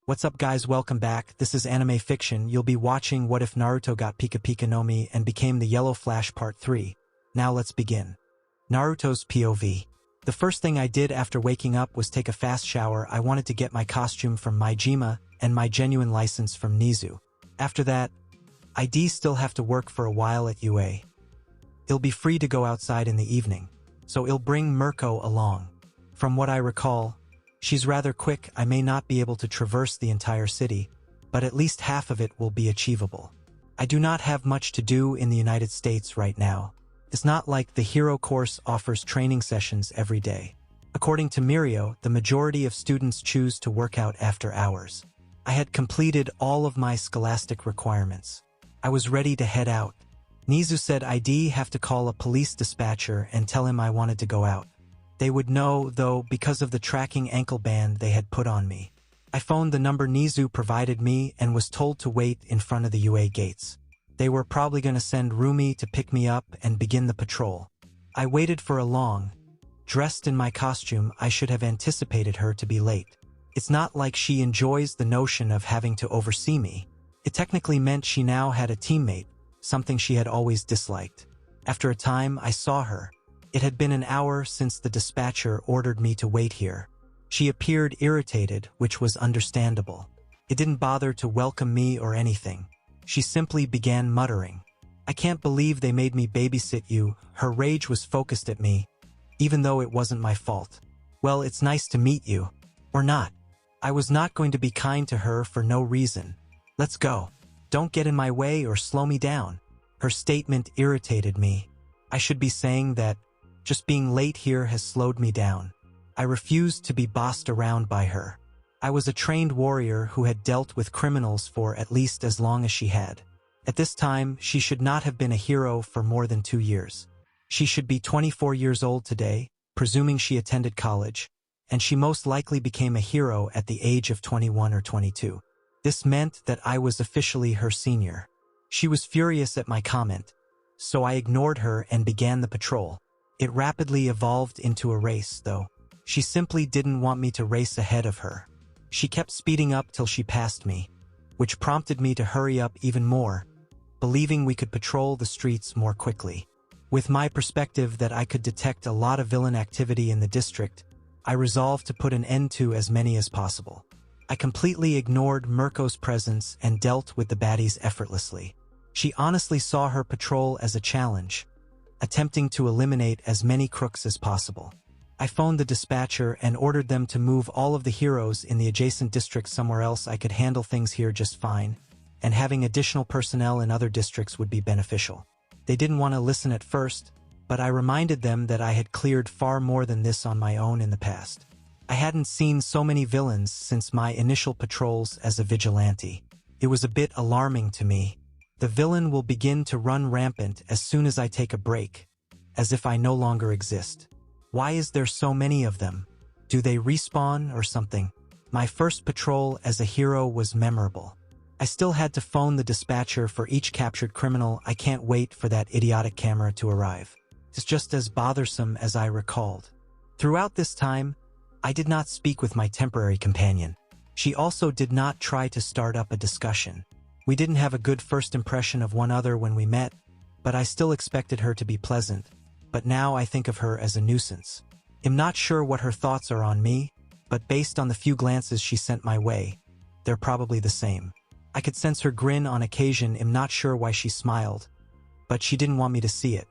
What's up guys, welcome back. This is Anime Fiction. You'll be watching What If Naruto Got Pika Pika no Mi and Became the Yellow Flash Part 3. Now let's begin. Naruto's POV. The first thing I did after waking up was take a fast shower. I wanted to get my costume from Maijima and my genuine license from Nizu. After that, I still have to work for a while at UA. I'll be free to go outside in the evening, so I'll bring Mirko along. From what I recall, she's rather quick. I may not be able to traverse the entire city, but at least half of it will be achievable. I do not have much to do in the United States right now. It's not like the hero course offers training sessions every day. According to Mirko, the majority of students choose to work out after hours. I had completed all of my scholastic requirements. I was ready to head out. Nizu said I'd have to call a police dispatcher and tell him I wanted to go out. They would know, though, because of the tracking ankle band they had put on me. I phoned the number Nizu provided me and was told to wait in front of the UA gates. They were probably going to send Rumi to pick me up and begin the patrol. I waited for a long. Dressed in my costume, I should have anticipated her to be late. It's not like she enjoys the notion of having to oversee me. It technically meant she now had a teammate, something she had always disliked. After a time, I saw her. It had been an hour since the dispatcher ordered me to wait here. She appeared irritated, which was understandable. It didn't bother to welcome me or anything. She simply began muttering. "I can't believe they made me babysit you." Her rage was focused at me, even though it wasn't my fault. "Well, it's nice to meet you. Or not." I was not going to be kind to her for no reason. "Let's go. Don't get in my way or slow me down." Her statement irritated me. I should be saying that just being late here has slowed me down. I refused to be bossed around by her. I was a trained warrior who had dealt with criminals for at least as long as she had. At this time, she should not have been a hero for more than 2 years. She should be 24 years old today, presuming she attended college, and she most likely became a hero at the age of 21 or 22. This meant that I was officially her senior. She was furious at my comment, so I ignored her and began the patrol. It rapidly evolved into a race, though. She simply didn't want me to race ahead of her. She kept speeding up till she passed me, which prompted me to hurry up even more, believing we could patrol the streets more quickly. With my perspective that I could detect a lot of villain activity in the district, I resolved to put an end to as many as possible. I completely ignored Mirko's presence and dealt with the baddies effortlessly. She honestly saw her patrol as a challenge, attempting to eliminate as many crooks as possible. I phoned the dispatcher and ordered them to move all of the heroes in the adjacent district somewhere else. I could handle things here just fine, and having additional personnel in other districts would be beneficial. They didn't want to listen at first, but I reminded them that I had cleared far more than this on my own in the past. I hadn't seen so many villains since my initial patrols as a vigilante. It was a bit alarming to me. The villain will begin to run rampant as soon as I take a break, as if I no longer exist. Why is there so many of them? Do they respawn or something? My first patrol as a hero was memorable. I still had to phone the dispatcher for each captured criminal. I can't wait for that idiotic camera to arrive. It's just as bothersome as I recalled. Throughout this time, I did not speak with my temporary companion. She also did not try to start up a discussion. We didn't have a good first impression of one another when we met, but I still expected her to be pleasant. But now I think of her as a nuisance. I'm not sure what her thoughts are on me, but based on the few glances she sent my way, they're probably the same. I could sense her grin on occasion. I'm not sure why she smiled, but she didn't want me to see it.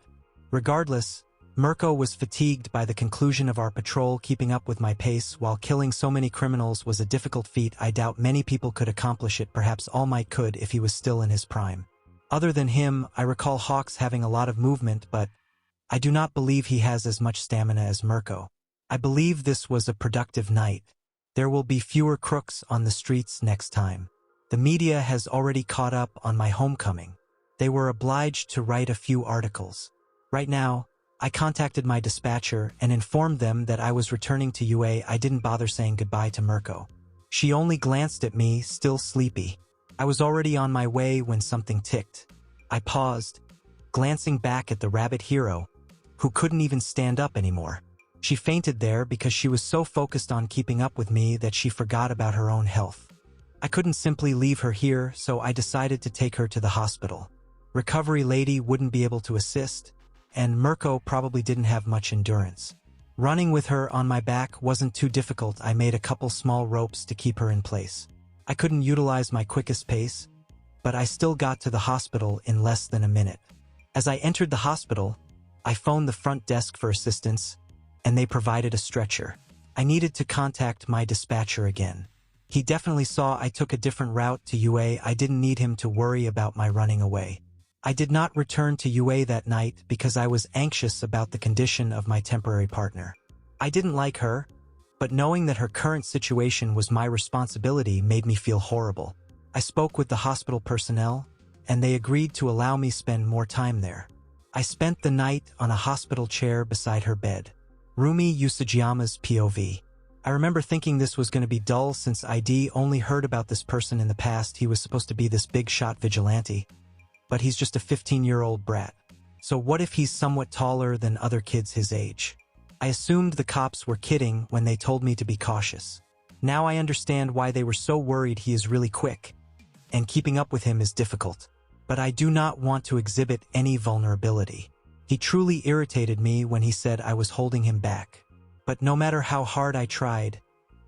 Regardless, Mirko was fatigued by the conclusion of our patrol. Keeping up with my pace while killing so many criminals was a difficult feat. I doubt many people could accomplish it. Perhaps All Might could if he was still in his prime. Other than him, I recall Hawks having a lot of movement, but I do not believe he has as much stamina as Mirko. I believe this was a productive night. There will be fewer crooks on the streets next time. The media has already caught up on my homecoming. They were obliged to write a few articles. Right now, I contacted my dispatcher and informed them that I was returning to UA. I didn't bother saying goodbye to Mirko. She only glanced at me, still sleepy. I was already on my way when something ticked. I paused, glancing back at the rabbit hero, who couldn't even stand up anymore. She fainted there because she was so focused on keeping up with me that she forgot about her own health. I couldn't simply leave her here, so I decided to take her to the hospital. Recovery lady wouldn't be able to assist, and Mirko probably didn't have much endurance. Running with her on my back wasn't too difficult. I made a couple small ropes to keep her in place. I couldn't utilize my quickest pace, but I still got to the hospital in less than a minute. As I entered the hospital, I phoned the front desk for assistance, and they provided a stretcher. I needed to contact my dispatcher again. He definitely saw I took a different route to UA. I didn't need him to worry about my running away. I did not return to UA that night because I was anxious about the condition of my temporary partner. I didn't like her, but knowing that her current situation was my responsibility made me feel horrible. I spoke with the hospital personnel, and they agreed to allow me spend more time there. I spent the night on a hospital chair beside her bed. Rumi Usajiyama's POV. I remember thinking this was going to be dull since I'd only heard about this person in the past. He was supposed to be this big-shot vigilante, but he's just a 15-year-old brat. So what if he's somewhat taller than other kids his age? I assumed the cops were kidding when they told me to be cautious. Now I understand why they were so worried. He is really quick, and keeping up with him is difficult. But I do not want to exhibit any vulnerability. He truly irritated me when he said I was holding him back. But no matter how hard I tried,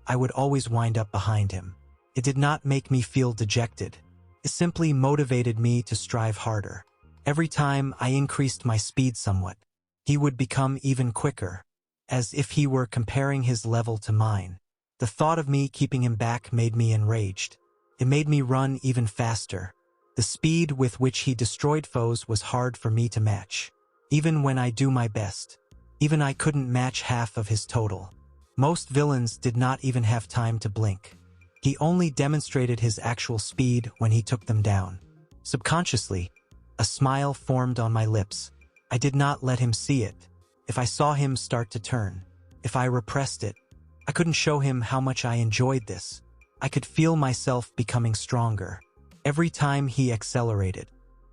I would always wind up behind him. It did not make me feel dejected. It simply motivated me to strive harder. Every time I increased my speed somewhat, he would become even quicker, as if he were comparing his level to mine. The thought of me keeping him back made me enraged. It made me run even faster. The speed with which he destroyed foes was hard for me to match. Even when I do my best, even I couldn't match half of his total. Most villains did not even have time to blink. He only demonstrated his actual speed when he took them down. Subconsciously, a smile formed on my lips. I did not let him see it. If I saw him start to turn, if I repressed it, I couldn't show him how much I enjoyed this. I could feel myself becoming stronger. Every time he accelerated,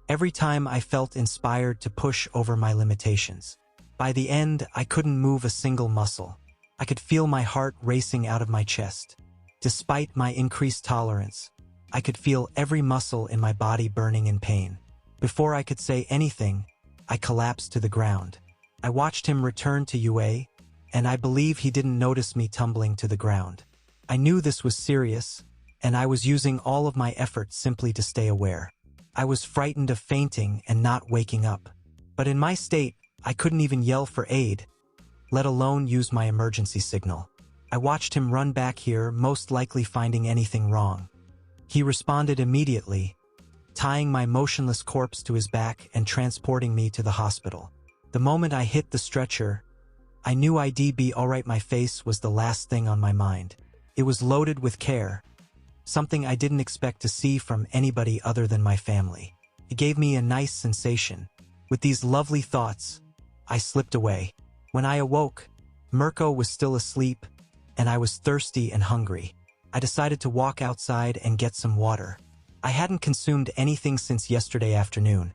every time I felt inspired to push over my limitations. By the end, I couldn't move a single muscle. I could feel my heart racing out of my chest. Despite my increased tolerance, I could feel every muscle in my body burning in pain. Before I could say anything, I collapsed to the ground. I watched him return to UA, and I believe he didn't notice me tumbling to the ground. I knew this was serious, and I was using all of my effort simply to stay aware. I was frightened of fainting and not waking up. But in my state, I couldn't even yell for aid, let alone use my emergency signal. I watched him run back here, most likely finding anything wrong. He responded immediately, tying my motionless corpse to his back and transporting me to the hospital. The moment I hit the stretcher, I knew I'd be alright. My face was the last thing on my mind. It was loaded with care, something I didn't expect to see from anybody other than my family. It gave me a nice sensation. With these lovely thoughts, I slipped away. When I awoke, Mirko was still asleep, and I was thirsty and hungry. I decided to walk outside and get some water. I hadn't consumed anything since yesterday afternoon,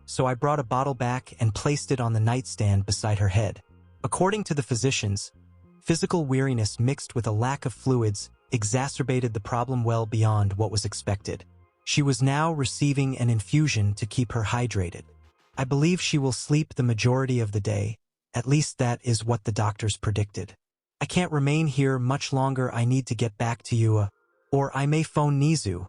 so I brought a bottle back and placed it on the nightstand beside her head. According to the physicians, physical weariness mixed with a lack of fluids exacerbated the problem well beyond what was expected. She was now receiving an infusion to keep her hydrated. I believe she will sleep the majority of the day. At least that is what the doctors predicted. I can't remain here much longer. I need to get back to you, or I may phone Nizu,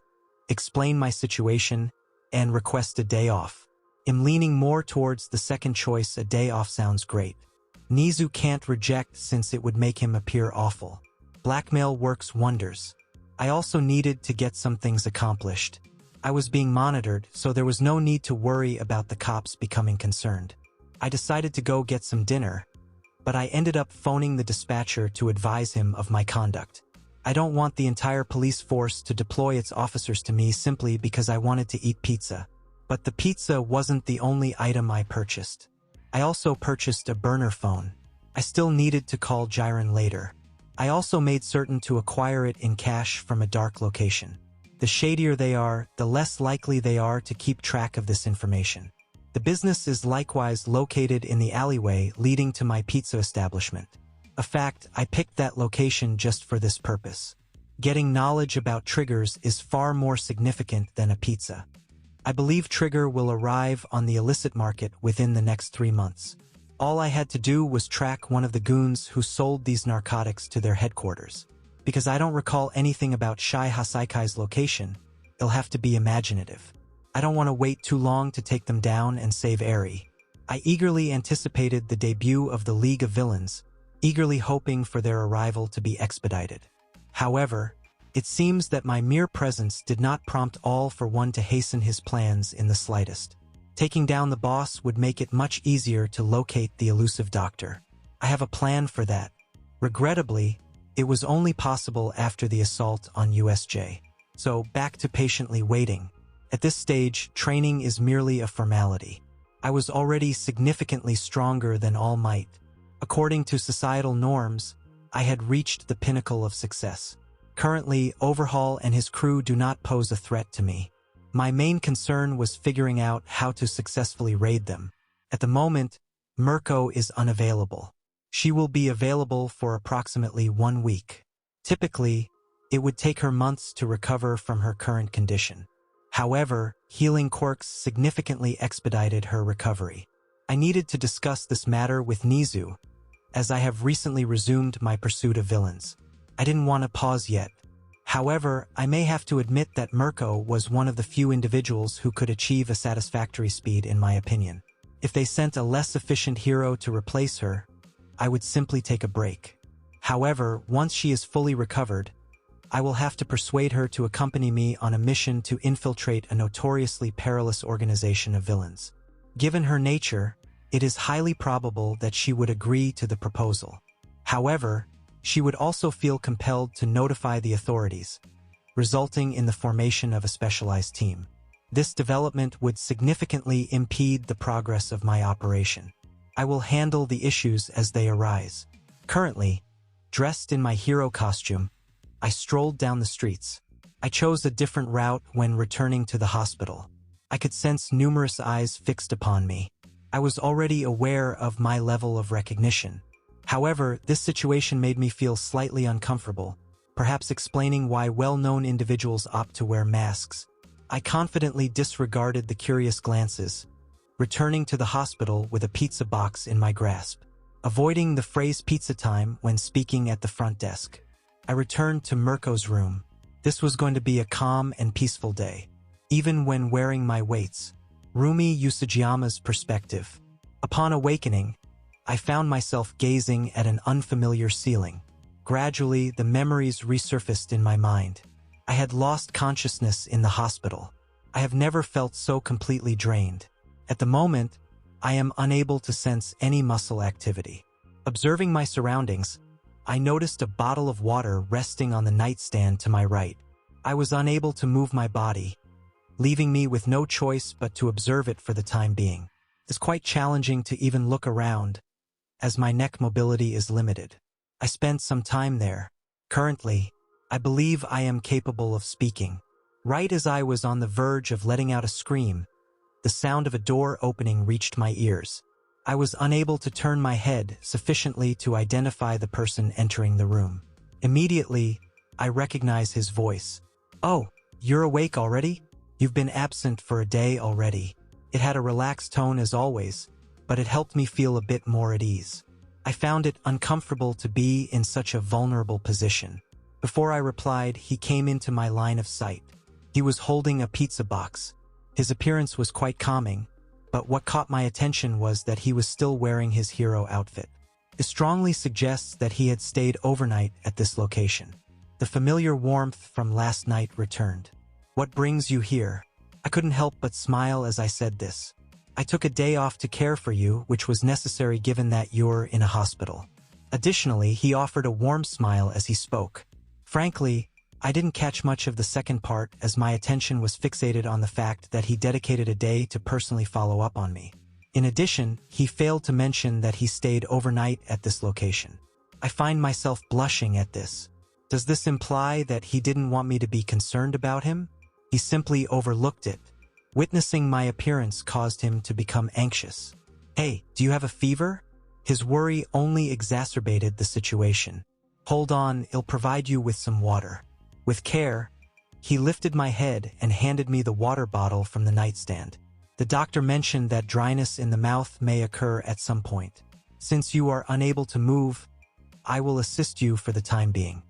explain my situation, and request a day off. I'm leaning more towards the second choice. A day off sounds great. Nizu can't reject since it would make him appear awful. Blackmail works wonders. I also needed to get some things accomplished. I was being monitored, so there was no need to worry about the cops becoming concerned. I decided to go get some dinner, but I ended up phoning the dispatcher to advise him of my conduct. I don't want the entire police force to deploy its officers to me simply because I wanted to eat pizza. But the pizza wasn't the only item I purchased. I also purchased a burner phone. I still needed to call Gyen later. I also made certain to acquire it in cash from a dark location. The shadier they are, the less likely they are to keep track of this information. The business is likewise located in the alleyway leading to my pizza establishment. A fact, I picked that location just for this purpose. Getting knowledge about triggers is far more significant than a pizza. I believe Trigger will arrive on the illicit market within the next 3 months. All I had to do was track one of the goons who sold these narcotics to their headquarters. Because I don't recall anything about Shai Hasaikai's location, it'll have to be imaginative. I don't want to wait too long to take them down and save Eri. I eagerly anticipated the debut of the League of Villains, eagerly hoping for their arrival to be expedited. However, it seems that my mere presence did not prompt All for One to hasten his plans in the slightest. Taking down the boss would make it much easier to locate the elusive doctor. I have a plan for that. Regrettably, it was only possible after the assault on USJ. So, back to patiently waiting. At this stage, training is merely a formality. I was already significantly stronger than All Might. According to societal norms, I had reached the pinnacle of success. Currently, Overhaul and his crew do not pose a threat to me. My main concern was figuring out how to successfully raid them. At the moment, Mirko is unavailable. She will be available for approximately 1 week. Typically, it would take her months to recover from her current condition. However, healing quirks significantly expedited her recovery. I needed to discuss this matter with Nizu, as I have recently resumed my pursuit of villains. I didn't want to pause yet. However, I may have to admit that Mirko was one of the few individuals who could achieve a satisfactory speed in my opinion. If they sent a less efficient hero to replace her, I would simply take a break. However, once she is fully recovered, I will have to persuade her to accompany me on a mission to infiltrate a notoriously perilous organization of villains. Given her nature, it is highly probable that she would agree to the proposal. However, she would also feel compelled to notify the authorities, resulting in the formation of a specialized team. This development would significantly impede the progress of my operation. I will handle the issues as they arise. Currently, dressed in my hero costume, I strolled down the streets. I chose a different route when returning to the hospital. I could sense numerous eyes fixed upon me. I was already aware of my level of recognition. However, this situation made me feel slightly uncomfortable, perhaps explaining why well-known individuals opt to wear masks. I confidently disregarded the curious glances, returning to the hospital with a pizza box in my grasp. Avoiding the phrase pizza time when speaking at the front desk, I returned to Mirko's room. This was going to be a calm and peaceful day. Even when wearing my weights, Rumi Usajiyama's perspective. Upon awakening, I found myself gazing at an unfamiliar ceiling. Gradually, the memories resurfaced in my mind. I had lost consciousness in the hospital. I have never felt so completely drained. At the moment, I am unable to sense any muscle activity. Observing my surroundings, I noticed a bottle of water resting on the nightstand to my right. I was unable to move my body, leaving me with no choice but to observe it for the time being. It's quite challenging to even look around, as my neck mobility is limited. I spent some time there. Currently, I believe I am capable of speaking. Right as I was on the verge of letting out a scream, the sound of a door opening reached my ears. I was unable to turn my head sufficiently to identify the person entering the room. Immediately, I recognize his voice. "Oh, you're awake already? You've been absent for a day already." It had a relaxed tone as always, but it helped me feel a bit more at ease. I found it uncomfortable to be in such a vulnerable position. Before I replied, he came into my line of sight. He was holding a pizza box. His appearance was quite calming, but what caught my attention was that he was still wearing his hero outfit. It strongly suggests that he had stayed overnight at this location. The familiar warmth from last night returned. "What brings you here?" I couldn't help but smile as I said this. "I took a day off to care for you, which was necessary given that you're in a hospital." Additionally, he offered a warm smile as he spoke. Frankly, I didn't catch much of the second part as my attention was fixated on the fact that he dedicated a day to personally follow up on me. In addition, he failed to mention that he stayed overnight at this location. I find myself blushing at this. Does this imply that he didn't want me to be concerned about him? He simply overlooked it. Witnessing my appearance caused him to become anxious. "Hey, do you have a fever?" His worry only exacerbated the situation. "Hold on, I'll provide you with some water." With care, he lifted my head and handed me the water bottle from the nightstand. The doctor mentioned that dryness in the mouth may occur at some point. Since you are unable to move, I will assist you for the time being.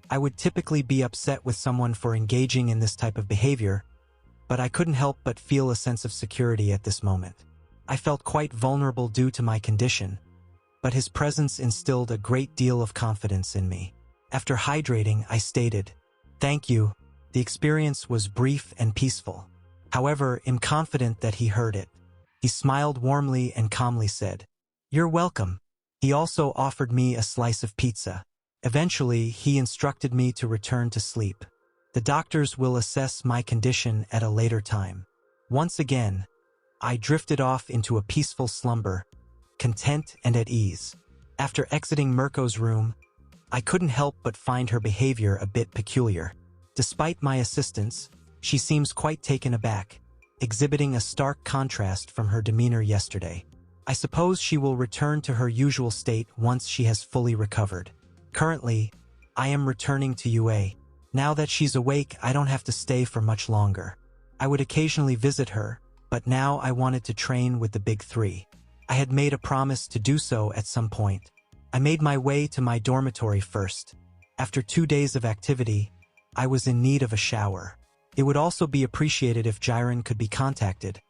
I would typically be upset with someone for engaging in this type of behavior, but I couldn't help but feel a sense of security at this moment. I felt quite vulnerable due to my condition, but his presence instilled a great deal of confidence in me. After hydrating, I stated, "Thank you." The experience was brief and peaceful. However, I'm confident that he heard it. He smiled warmly and calmly said, "You're welcome." He also offered me a slice of pizza. Eventually, he instructed me to return to sleep. The doctors will assess my condition at a later time. Once again, I drifted off into a peaceful slumber, content and at ease. After exiting Mirko's room, I couldn't help but find her behavior a bit peculiar. Despite my assistance, she seems quite taken aback, exhibiting a stark contrast from her demeanor yesterday. I suppose she will return to her usual state once she has fully recovered. Currently, I am returning to UA. Now that she's awake, I don't have to stay for much longer. I would occasionally visit her, but now I wanted to train with the big three. I had made a promise to do so at some point. I made my way to my dormitory first. After 2 days of activity, I was in need of a shower. It would also be appreciated if Gyen could be contacted,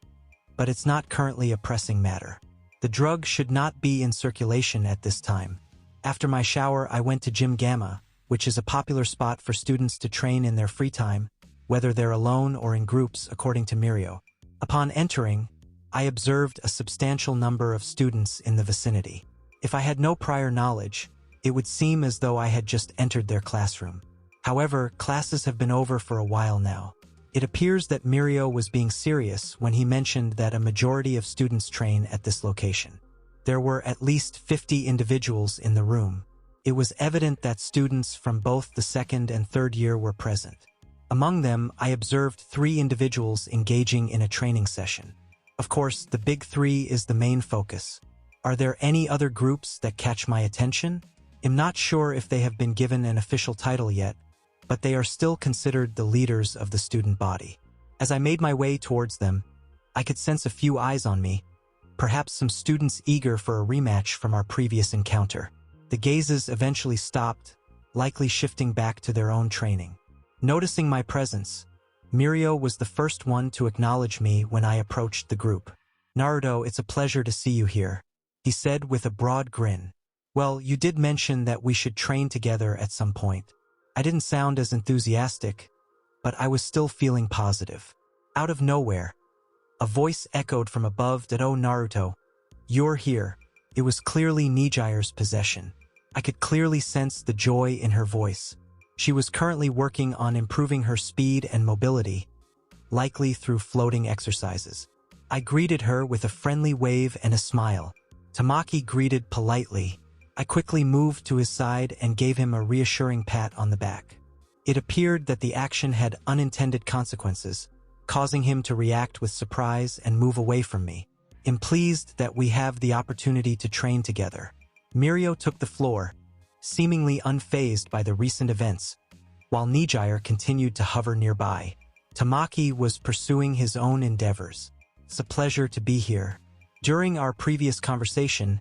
but it's not currently a pressing matter. The drug should not be in circulation at this time. After my shower, I went to Gym Gamma, which is a popular spot for students to train in their free time, whether they're alone or in groups, according to Mirko. Upon entering, I observed a substantial number of students in the vicinity. If I had no prior knowledge, it would seem as though I had just entered their classroom. However, classes have been over for a while now. It appears that Mirko was being serious when he mentioned that a majority of students train at this location. There were at least 50 individuals in the room. It was evident that students from both the second and third year were present. Among them, I observed 3 individuals engaging in a training session. Of course, the big three is the main focus. Are there any other groups that catch my attention? I'm not sure if they have been given an official title yet, but they are still considered the leaders of the student body. As I made my way towards them, I could sense a few eyes on me, perhaps some students eager for a rematch from our previous encounter. The gazes eventually stopped, likely shifting back to their own training. Noticing my presence, Mirko was the first one to acknowledge me when I approached the group. "Naruto, it's a pleasure to see you here," he said with a broad grin. "Well, you did mention that we should train together at some point." I didn't sound as enthusiastic, but I was still feeling positive. Out of nowhere, a voice echoed from above that, "Oh Naruto, you're here." It was clearly Nijire's possession. I could clearly sense the joy in her voice. She was currently working on improving her speed and mobility, likely through floating exercises. I greeted her with a friendly wave and a smile. Tamaki greeted politely. I quickly moved to his side and gave him a reassuring pat on the back. It appeared that the action had unintended consequences, causing him to react with surprise and move away from me. I'm pleased that we have the opportunity to train together. Mirko took the floor, seemingly unfazed by the recent events, while Nijire continued to hover nearby. Tamaki was pursuing his own endeavors. "It's a pleasure to be here." During our previous conversation,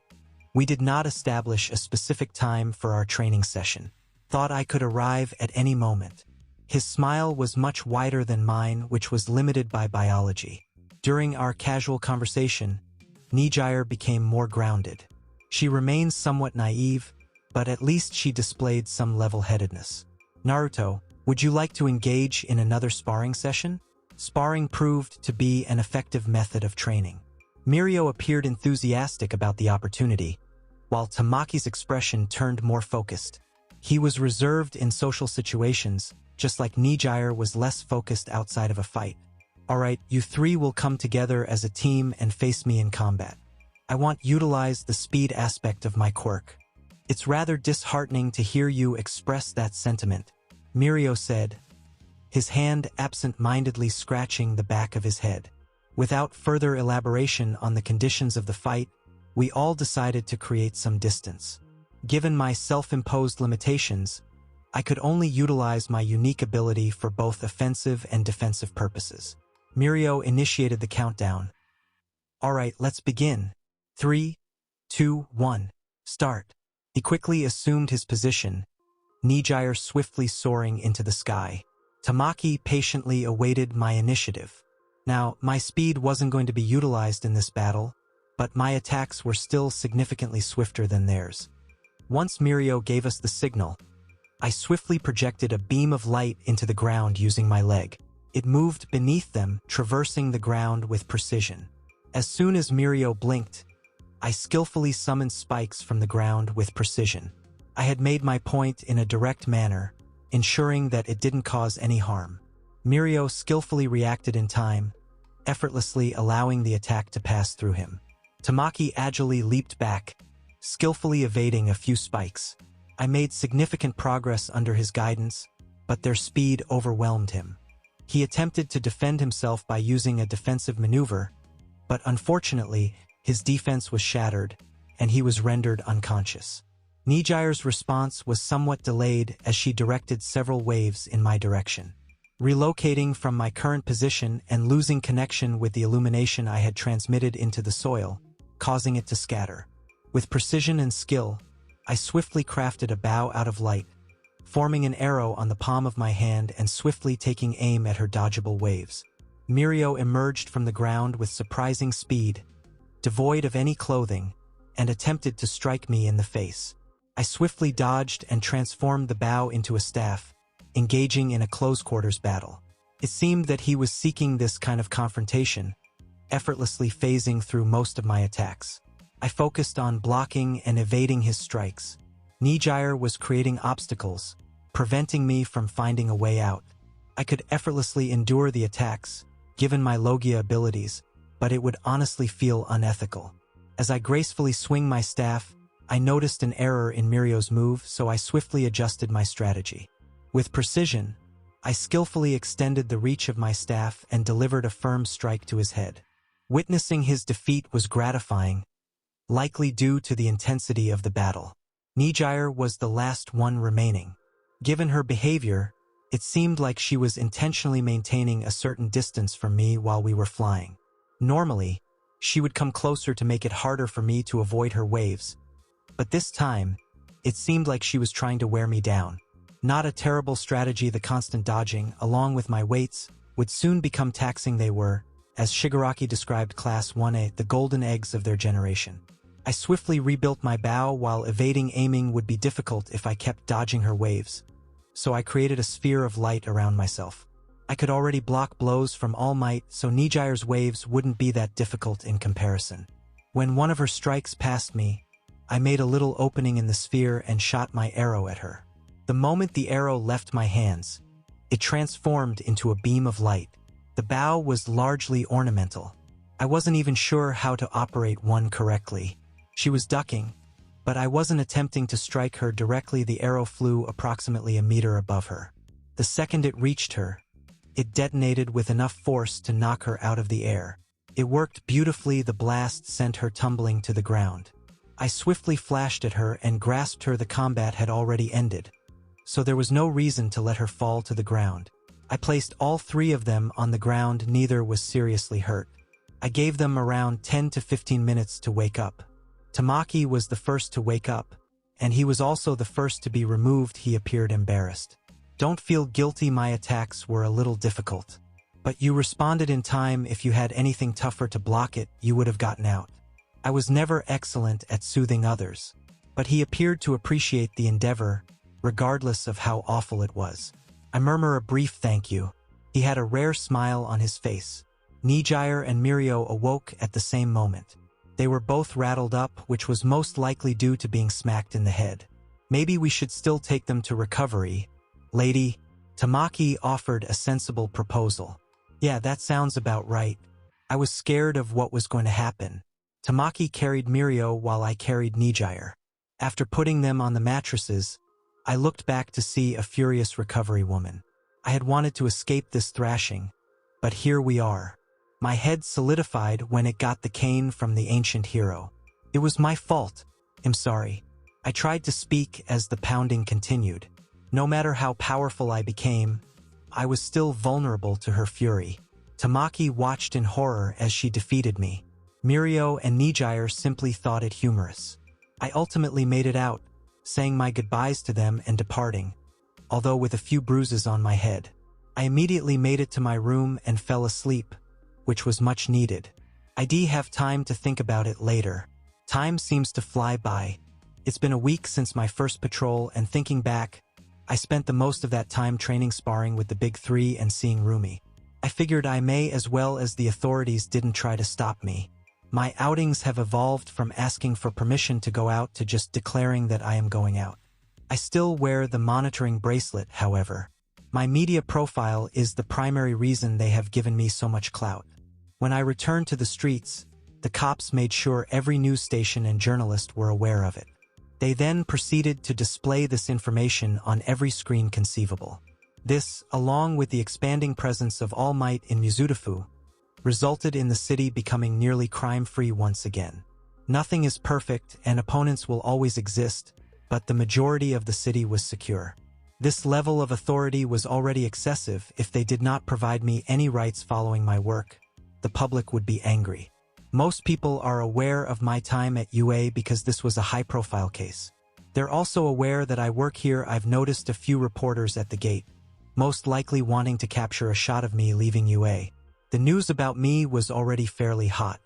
we did not establish a specific time for our training session. Thought I could arrive at any moment. His smile was much wider than mine, which was limited by biology. During our casual conversation, Nijire became more grounded. She remained somewhat naive, but at least she displayed some level-headedness. "Naruto, would you like to engage in another sparring session?" Sparring proved to be an effective method of training. Mirko appeared enthusiastic about the opportunity, while Tamaki's expression turned more focused. He was reserved in social situations, just like Nijire was less focused outside of a fight. "Alright, you 3 will come together as a team and face me in combat. I want to utilize the speed aspect of my quirk." "It's rather disheartening to hear you express that sentiment," Mirko said, his hand absent-mindedly scratching the back of his head. Without further elaboration on the conditions of the fight, we all decided to create some distance. Given my self-imposed limitations, I could only utilize my unique ability for both offensive and defensive purposes. Mirko initiated the countdown. Alright, let's begin. 3, 2, 1, start. He quickly assumed his position, Gyen swiftly soaring into the sky. Tamaki patiently awaited my initiative. Now, my speed wasn't going to be utilized in this battle, but my attacks were still significantly swifter than theirs. Once Mirko gave us the signal, I swiftly projected a beam of light into the ground using my leg. It moved beneath them, traversing the ground with precision. As soon as Mirko blinked, I skillfully summoned spikes from the ground with precision. I had made my point in a direct manner, ensuring that it didn't cause any harm. Mirko skillfully reacted in time, effortlessly allowing the attack to pass through him. Tamaki agilely leaped back, skillfully evading a few spikes. I made significant progress under his guidance, but their speed overwhelmed him. He attempted to defend himself by using a defensive maneuver, but unfortunately, his defense was shattered, and he was rendered unconscious. Gyen's response was somewhat delayed as she directed several waves in my direction. Relocating from my current position and losing connection with the illumination I had transmitted into the soil, causing it to scatter. With precision and skill, I swiftly crafted a bow out of light, forming an arrow on the palm of my hand and swiftly taking aim at her dodgeable waves. Mirko emerged from the ground with surprising speed, devoid of any clothing, and attempted to strike me in the face. I swiftly dodged and transformed the bow into a staff, engaging in a close-quarters battle. It seemed that he was seeking this kind of confrontation, effortlessly phasing through most of my attacks. I focused on blocking and evading his strikes. Gyen was creating obstacles, preventing me from finding a way out. I could effortlessly endure the attacks, given my Logia abilities, but it would honestly feel unethical. As I gracefully swing my staff, I noticed an error in Mirko's move, so I swiftly adjusted my strategy. With precision, I skillfully extended the reach of my staff and delivered a firm strike to his head. Witnessing his defeat was gratifying, likely due to the intensity of the battle. Gyen was the last one remaining. Given her behavior, it seemed like she was intentionally maintaining a certain distance from me while we were flying. Normally, she would come closer to make it harder for me to avoid her waves, but this time, it seemed like she was trying to wear me down. Not a terrible strategy. The constant dodging, along with my weights, would soon become taxing. They were, as Shigaraki described Class 1A, the golden eggs of their generation. I swiftly rebuilt my bow. While evading aiming would be difficult if I kept dodging her waves, so I created a sphere of light around myself. I could already block blows from All Might, so Gyen's waves wouldn't be that difficult in comparison. When one of her strikes passed me, I made a little opening in the sphere and shot my arrow at her. The moment the arrow left my hands, it transformed into a beam of light. The bow was largely ornamental. I wasn't even sure how to operate one correctly. She was ducking, but I wasn't attempting to strike her directly. The arrow flew approximately a meter above her. The second it reached her, it detonated with enough force to knock her out of the air. It worked beautifully. The blast sent her tumbling to the ground. I swiftly flashed at her and grasped her. The combat had already ended, so there was no reason to let her fall to the ground. I placed all three of them on the ground. Neither was seriously hurt. I gave them around 10 to 15 minutes to wake up. Tamaki was the first to wake up, and he was also the first to be removed. He appeared embarrassed. Don't feel guilty. My attacks were a little difficult, but you responded in time. If you had anything tougher to block it, you would have gotten out. I was never excellent at soothing others, but he appeared to appreciate the endeavor, regardless of how awful it was. I murmur a brief thank you. He had a rare smile on his face. Gyen and Mirko awoke at the same moment. They were both rattled up, which was most likely due to being smacked in the head. Maybe we should still take them to recovery, lady. Tamaki offered a sensible proposal. Yeah, that sounds about right. I was scared of what was going to happen. Tamaki carried Mirko while I carried Gyen. After putting them on the mattresses, I looked back to see a furious recovery woman. I had wanted to escape this thrashing, but here we are. My head solidified when it got the cane from the ancient hero. It was my fault. I'm sorry. I tried to speak as the pounding continued. No matter how powerful I became, I was still vulnerable to her fury. Tamaki watched in horror as she defeated me. Mirio and Nijire simply thought it humorous. I ultimately made it out, saying my goodbyes to them and departing, although with a few bruises on my head. I immediately made it to my room and fell asleep, which was much needed. I'd have time to think about it later. Time seems to fly by. It's been a week since my first patrol, and thinking back, I spent the most of that time training sparring with the Big Three and seeing Rumi. I figured I may as well, as the authorities didn't try to stop me. My outings have evolved from asking for permission to go out to just declaring that I am going out. I still wear the monitoring bracelet, however. My media profile is the primary reason they have given me so much clout. When I returned to the streets, the cops made sure every news station and journalist were aware of it. They then proceeded to display this information on every screen conceivable. This, along with the expanding presence of All Might in Mizudafu, resulted in the city becoming nearly crime-free once again. Nothing is perfect and opponents will always exist, but the majority of the city was secure. This level of authority was already excessive. If they did not provide me any rights following my work, the public would be angry. Most people are aware of my time at UA because this was a high-profile case. They're also aware that I work here. I've noticed a few reporters at the gate, most likely wanting to capture a shot of me leaving UA. The news about me was already fairly hot.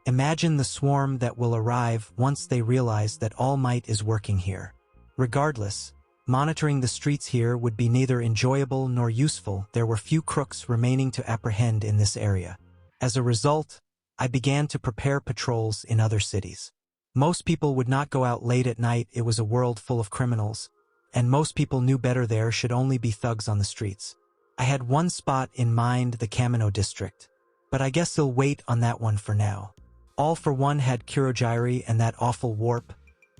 Imagine the swarm that will arrive once they realize that All Might is working here. Regardless, monitoring the streets here would be neither enjoyable nor useful. There were few crooks remaining to apprehend in this area. As a result, I began to prepare patrols in other cities. Most people would not go out late at night. It was a world full of criminals, and most people knew better. There should only be thugs on the streets. I had one spot in mind, the Kamino district, but I guess I'll wait on that one for now. All for One had Kurogiri and that awful warp,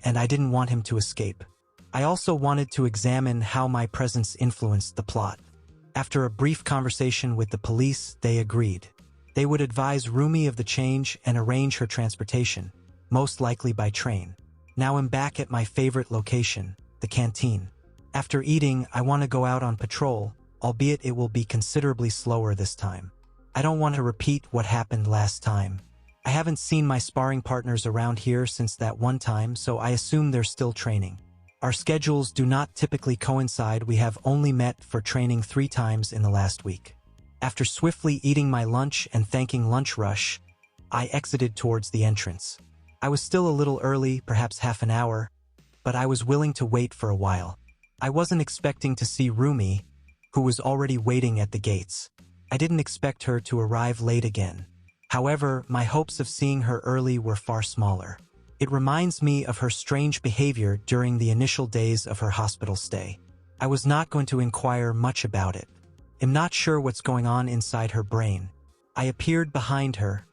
and I didn't want him to escape. I also wanted to examine how my presence influenced the plot. After a brief conversation with the police, they agreed. They would advise Rumi of the change and arrange her transportation, most likely by train. Now I'm back at my favorite location, the canteen. After eating, I want to go out on patrol, albeit it will be considerably slower this time. I don't want to repeat what happened last time. I haven't seen my sparring partners around here since that one time, so I assume they're still training. Our schedules do not typically coincide. We have only met for training 3 times in the last week. After swiftly eating my lunch and thanking Lunch Rush, I exited towards the entrance. I was still a little early, perhaps half an hour, but I was willing to wait for a while. I wasn't expecting to see Rumi, who was already waiting at the gates. I didn't expect her to arrive late again. However, my hopes of seeing her early were far smaller. It reminds me of her strange behavior during the initial days of her hospital stay. I was not going to inquire much about it. I'm not sure what's going on inside her brain. I appeared behind her,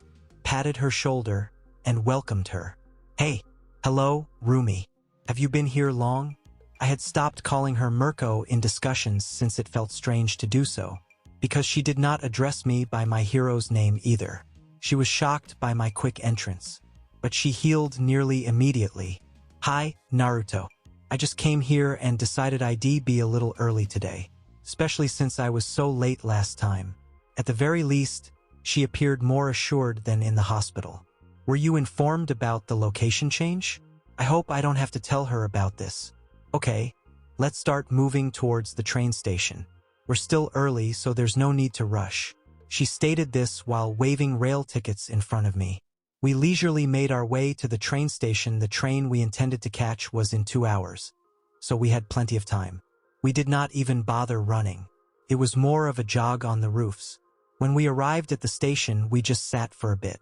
patted her shoulder, and welcomed her. Hey, hello, Rumi. Have you been here long? I had stopped calling her Mirko in discussions since it felt strange to do so, because she did not address me by my hero's name either. She was shocked by my quick entrance, but she healed nearly immediately. Hi, Naruto. I just came here and decided I'd be a little early today, especially since I was so late last time. At the very least, she appeared more assured than in the hospital. Were you informed about the location change? I hope I don't have to tell her about this. Okay, let's start moving towards the train station. We're still early, so there's no need to rush. She stated this while waving rail tickets in front of me. We leisurely made our way to the train station. The train we intended to catch was in 2 hours, so we had plenty of time. We did not even bother running. It was more of a jog on the roofs. When we arrived at the station, we just sat for a bit.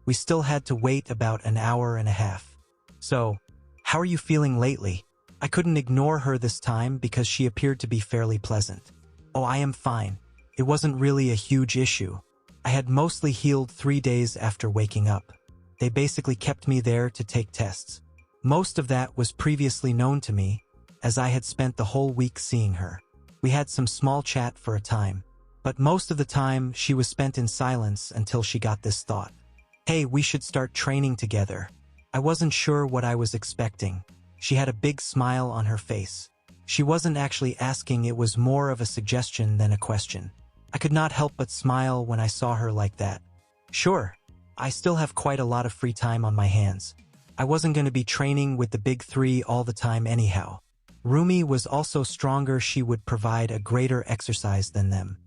We still had to wait about an hour and a half. So, how are you feeling lately? I couldn't ignore her this time because she appeared to be fairly pleasant. Oh, I am fine. It wasn't really a huge issue. I had mostly healed 3 days after waking up. They basically kept me there to take tests. Most of that was previously known to me, as I had spent the whole week seeing her. We had some small chat for a time, but most of the time she was spent in silence until she got this thought. Hey, we should start training together. I wasn't sure what I was expecting. She had a big smile on her face. She wasn't actually asking, it was more of a suggestion than a question. I could not help but smile when I saw her like that. Sure, I still have quite a lot of free time on my hands. I wasn't going to be training with the big three all the time anyhow. Rumi was also stronger, she would provide a greater exercise than them.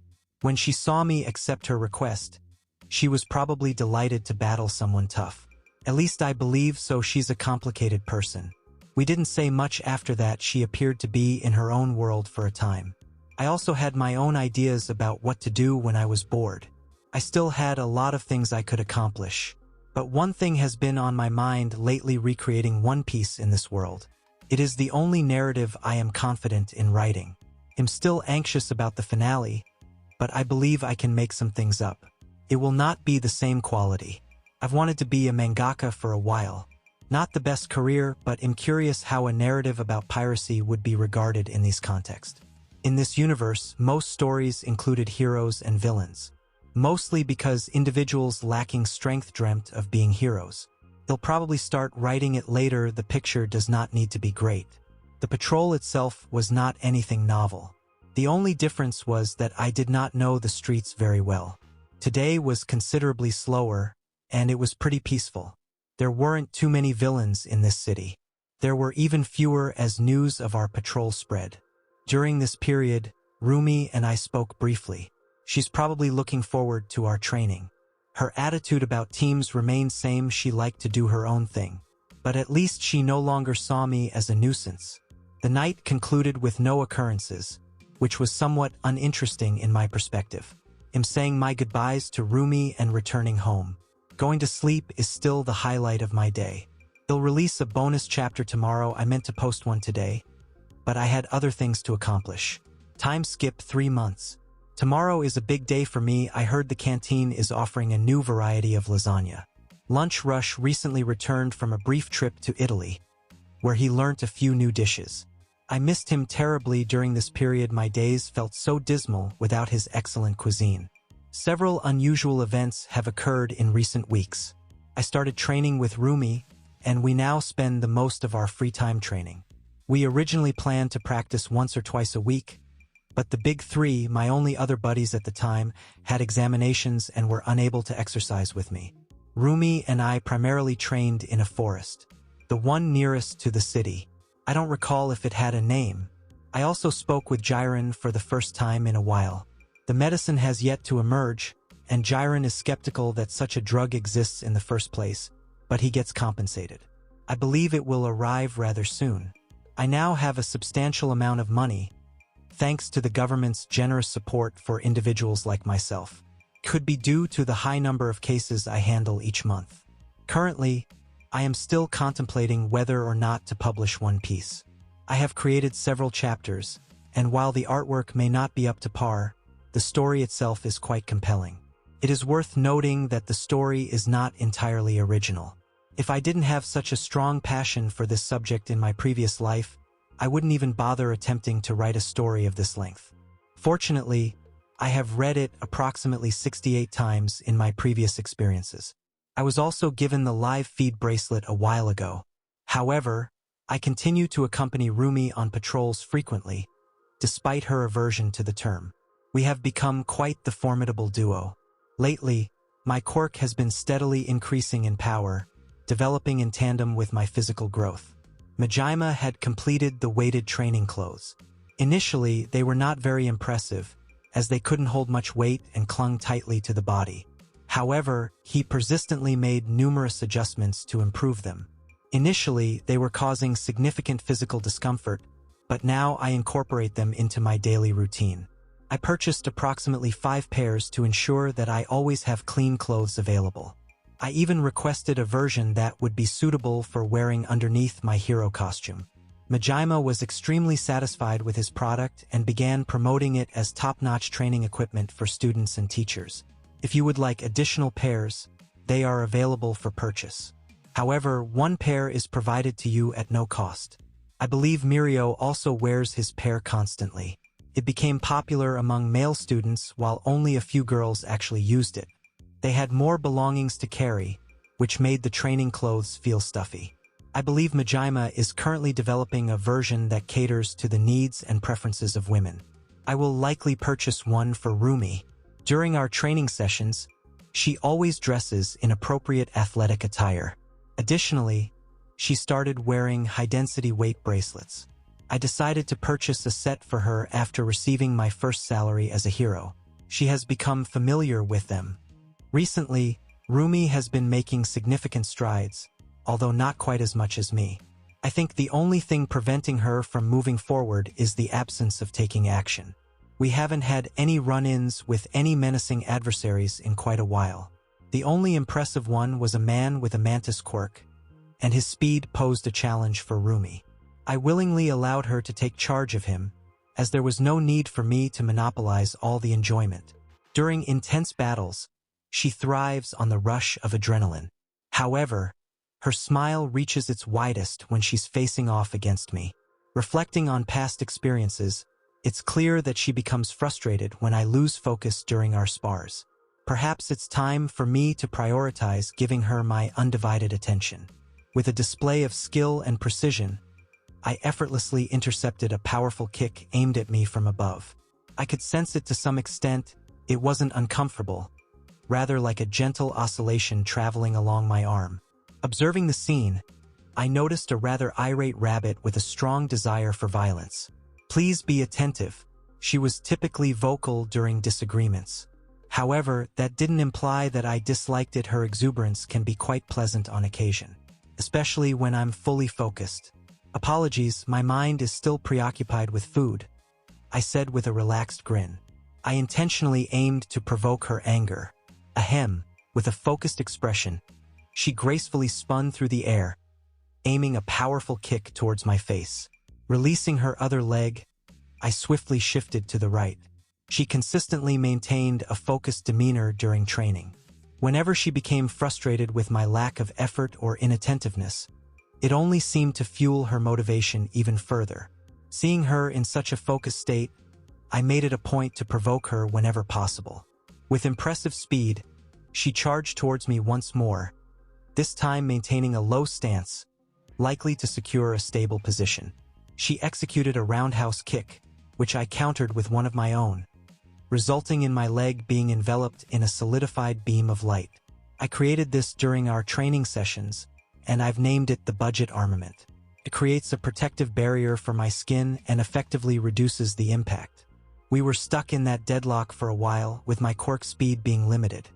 When she saw me accept her request, she was probably delighted to battle someone tough. At least I believe so, she's a complicated person. We didn't say much after that, she appeared to be in her own world for a time. I also had my own ideas about what to do when I was bored. I still had a lot of things I could accomplish. But one thing has been on my mind lately, recreating One Piece in this world. It is the only narrative I am confident in writing. I'm still anxious about the finale, but I believe I can make some things up. It will not be the same quality. I've wanted to be a mangaka for a while. Not the best career, but I'm curious how a narrative about piracy would be regarded in this context. In this universe, most stories included heroes and villains. Mostly because individuals lacking strength dreamt of being heroes. They'll probably start writing it later. The picture does not need to be great. The patrol itself was not anything novel. The only difference was that I did not know the streets very well. Today was considerably slower, and it was pretty peaceful. There weren't too many villains in this city. There were even fewer as news of our patrol spread. During this period, Rumi and I spoke briefly. She's probably looking forward to our training. Her attitude about teams remained same, she liked to do her own thing. But at least she no longer saw me as a nuisance. The night concluded with no occurrences, which was somewhat uninteresting in my perspective. I'm saying my goodbyes to Rumi and returning home. Going to sleep is still the highlight of my day. They'll release a bonus chapter tomorrow. I meant to post one today, but I had other things to accomplish. Time skip 3 months. Tomorrow is a big day for me. I heard the canteen is offering a new variety of lasagna. Lunch Rush recently returned from a brief trip to Italy, where he learnt a few new dishes. I missed him terribly during this period. My days felt so dismal without his excellent cuisine. Several unusual events have occurred in recent weeks. I started training with Rumi, and we now spend the most of our free time training. We originally planned to practice once or twice a week, but the big three, my only other buddies at the time, had examinations and were unable to exercise with me. Rumi and I primarily trained in a forest, the one nearest to the city. I don't recall if it had a name. I also spoke with Gyen for the first time in a while. The medicine has yet to emerge, and Gyen is skeptical that such a drug exists in the first place, but he gets compensated. I believe it will arrive rather soon. I now have a substantial amount of money, thanks to the government's generous support for individuals like myself. Could be due to the high number of cases I handle each month. Currently, I am still contemplating whether or not to publish One Piece. I have created several chapters, and while the artwork may not be up to par, the story itself is quite compelling. It is worth noting that the story is not entirely original. If I didn't have such a strong passion for this subject in my previous life, I wouldn't even bother attempting to write a story of this length. Fortunately, I have read it approximately 68 times in my previous experiences. I was also given the live feed bracelet a while ago. However, I continue to accompany Rumi on patrols frequently, despite her aversion to the term. We have become quite the formidable duo. Lately, my quirk has been steadily increasing in power, developing in tandem with my physical growth. Majima had completed the weighted training clothes. Initially, they were not very impressive, as they couldn't hold much weight and clung tightly to the body. However, he persistently made numerous adjustments to improve them. Initially, they were causing significant physical discomfort, but now I incorporate them into my daily routine. I purchased approximately 5 pairs to ensure that I always have clean clothes available. I even requested a version that would be suitable for wearing underneath my hero costume. Majima was extremely satisfied with his product and began promoting it as top-notch training equipment for students and teachers. If you would like additional pairs, they are available for purchase. However, 1 pair is provided to you at no cost. I believe Mirko also wears his pair constantly. It became popular among male students while only a few girls actually used it. They had more belongings to carry, which made the training clothes feel stuffy. I believe Majima is currently developing a version that caters to the needs and preferences of women. I will likely purchase one for Rumi. During our training sessions, she always dresses in appropriate athletic attire. Additionally, she started wearing high-density weight bracelets. I decided to purchase a set for her after receiving my first salary as a hero. She has become familiar with them. Recently, Rumi has been making significant strides, although not quite as much as me. I think the only thing preventing her from moving forward is the absence of taking action. We haven't had any run-ins with any menacing adversaries in quite a while. The only impressive one was a man with a mantis quirk, and his speed posed a challenge for Rumi. I willingly allowed her to take charge of him, as there was no need for me to monopolize all the enjoyment. During intense battles, she thrives on the rush of adrenaline. However, her smile reaches its widest when she's facing off against me. Reflecting on past experiences, it's clear that she becomes frustrated when I lose focus during our spars. Perhaps it's time for me to prioritize giving her my undivided attention. With a display of skill and precision, I effortlessly intercepted a powerful kick aimed at me from above. I could sense it to some extent. It wasn't uncomfortable, rather like a gentle oscillation traveling along my arm. Observing the scene, I noticed a rather irate rabbit with a strong desire for violence. "Please be attentive." She was typically vocal during disagreements. However, that didn't imply that I disliked it. Her exuberance can be quite pleasant on occasion, especially when I'm fully focused. "Apologies, my mind is still preoccupied with food," I said with a relaxed grin. I intentionally aimed to provoke her anger. Ahem, with a focused expression, she gracefully spun through the air, aiming a powerful kick towards my face. Releasing her other leg, I swiftly shifted to the right. She consistently maintained a focused demeanor during training. Whenever she became frustrated with my lack of effort or inattentiveness, it only seemed to fuel her motivation even further. Seeing her in such a focused state, I made it a point to provoke her whenever possible. With impressive speed, she charged towards me once more, this time maintaining a low stance, likely to secure a stable position. She executed a roundhouse kick, which I countered with one of my own, resulting in my leg being enveloped in a solidified beam of light. I created this during our training sessions, and I've named it the budget armament. It creates a protective barrier for my skin and effectively reduces the impact. We were stuck in that deadlock for a while, with my quirk speed being limited.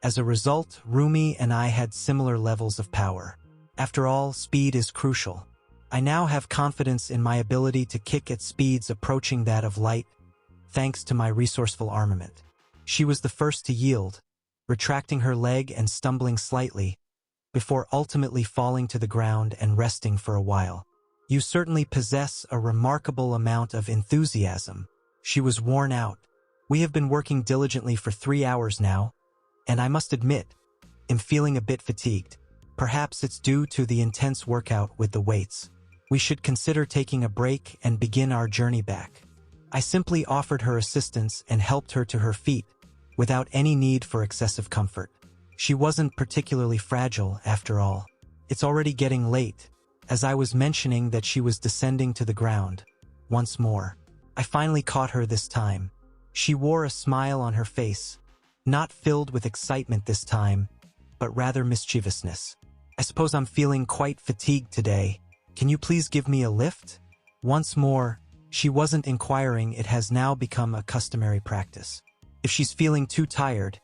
As a result, Rumi and I had similar levels of power. After all, speed is crucial. I now have confidence in my ability to kick at speeds approaching that of light, thanks to my resourceful armament. She was the first to yield, retracting her leg and stumbling slightly, before ultimately falling to the ground and resting for a while. "You certainly possess a remarkable amount of enthusiasm." She was worn out. "We have been working diligently for 3 hours now, and I must admit, am feeling a bit fatigued. Perhaps it's due to the intense workout with the weights. We should consider taking a break and begin our journey back." I simply offered her assistance and helped her to her feet, without any need for excessive comfort. She wasn't particularly fragile, after all. It's already getting late, as I was mentioning that she was descending to the ground. Once more, I finally caught her this time. She wore a smile on her face, not filled with excitement this time, but rather mischievousness. "I suppose I'm feeling quite fatigued today. Can you please give me a lift?" Once more, she wasn't inquiring. It has now become a customary practice. If she's feeling too tired,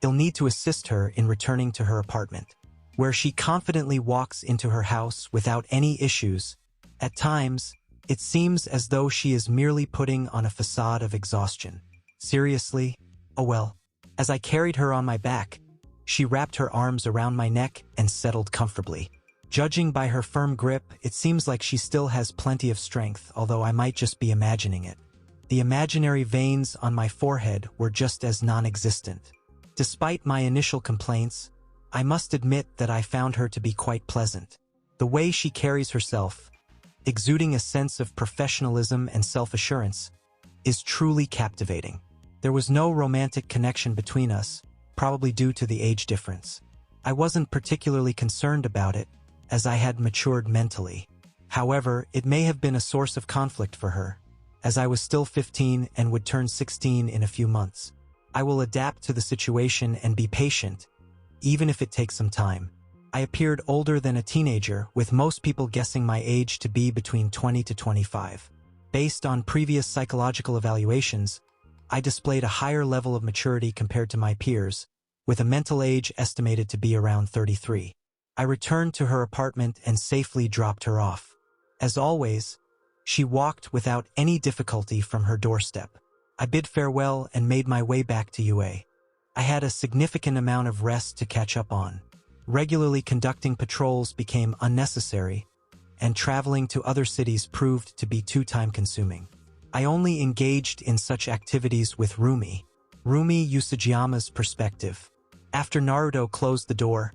I'll need to assist her in returning to her apartment, where she confidently walks into her house without any issues. At times, it seems as though she is merely putting on a facade of exhaustion. Seriously? Oh well. As I carried her on my back, she wrapped her arms around my neck and settled comfortably. Judging by her firm grip, it seems like she still has plenty of strength, although I might just be imagining it. The imaginary veins on my forehead were just as non-existent. Despite my initial complaints, I must admit that I found her to be quite pleasant. The way she carries herself, exuding a sense of professionalism and self-assurance, is truly captivating. There was no romantic connection between us, probably due to the age difference. I wasn't particularly concerned about it, as I had matured mentally. However, it may have been a source of conflict for her, as I was still 15 and would turn 16 in a few months. I will adapt to the situation and be patient, even if it takes some time. I appeared older than a teenager, with most people guessing my age to be between 20 to 25. Based on previous psychological evaluations, I displayed a higher level of maturity compared to my peers, with a mental age estimated to be around 33. I returned to her apartment and safely dropped her off. As always, she walked without any difficulty from her doorstep. I bid farewell and made my way back to UA. I had a significant amount of rest to catch up on. Regularly conducting patrols became unnecessary, and traveling to other cities proved to be too time-consuming. I only engaged in such activities with Rumi Usajiyama's perspective. After Naruto closed the door,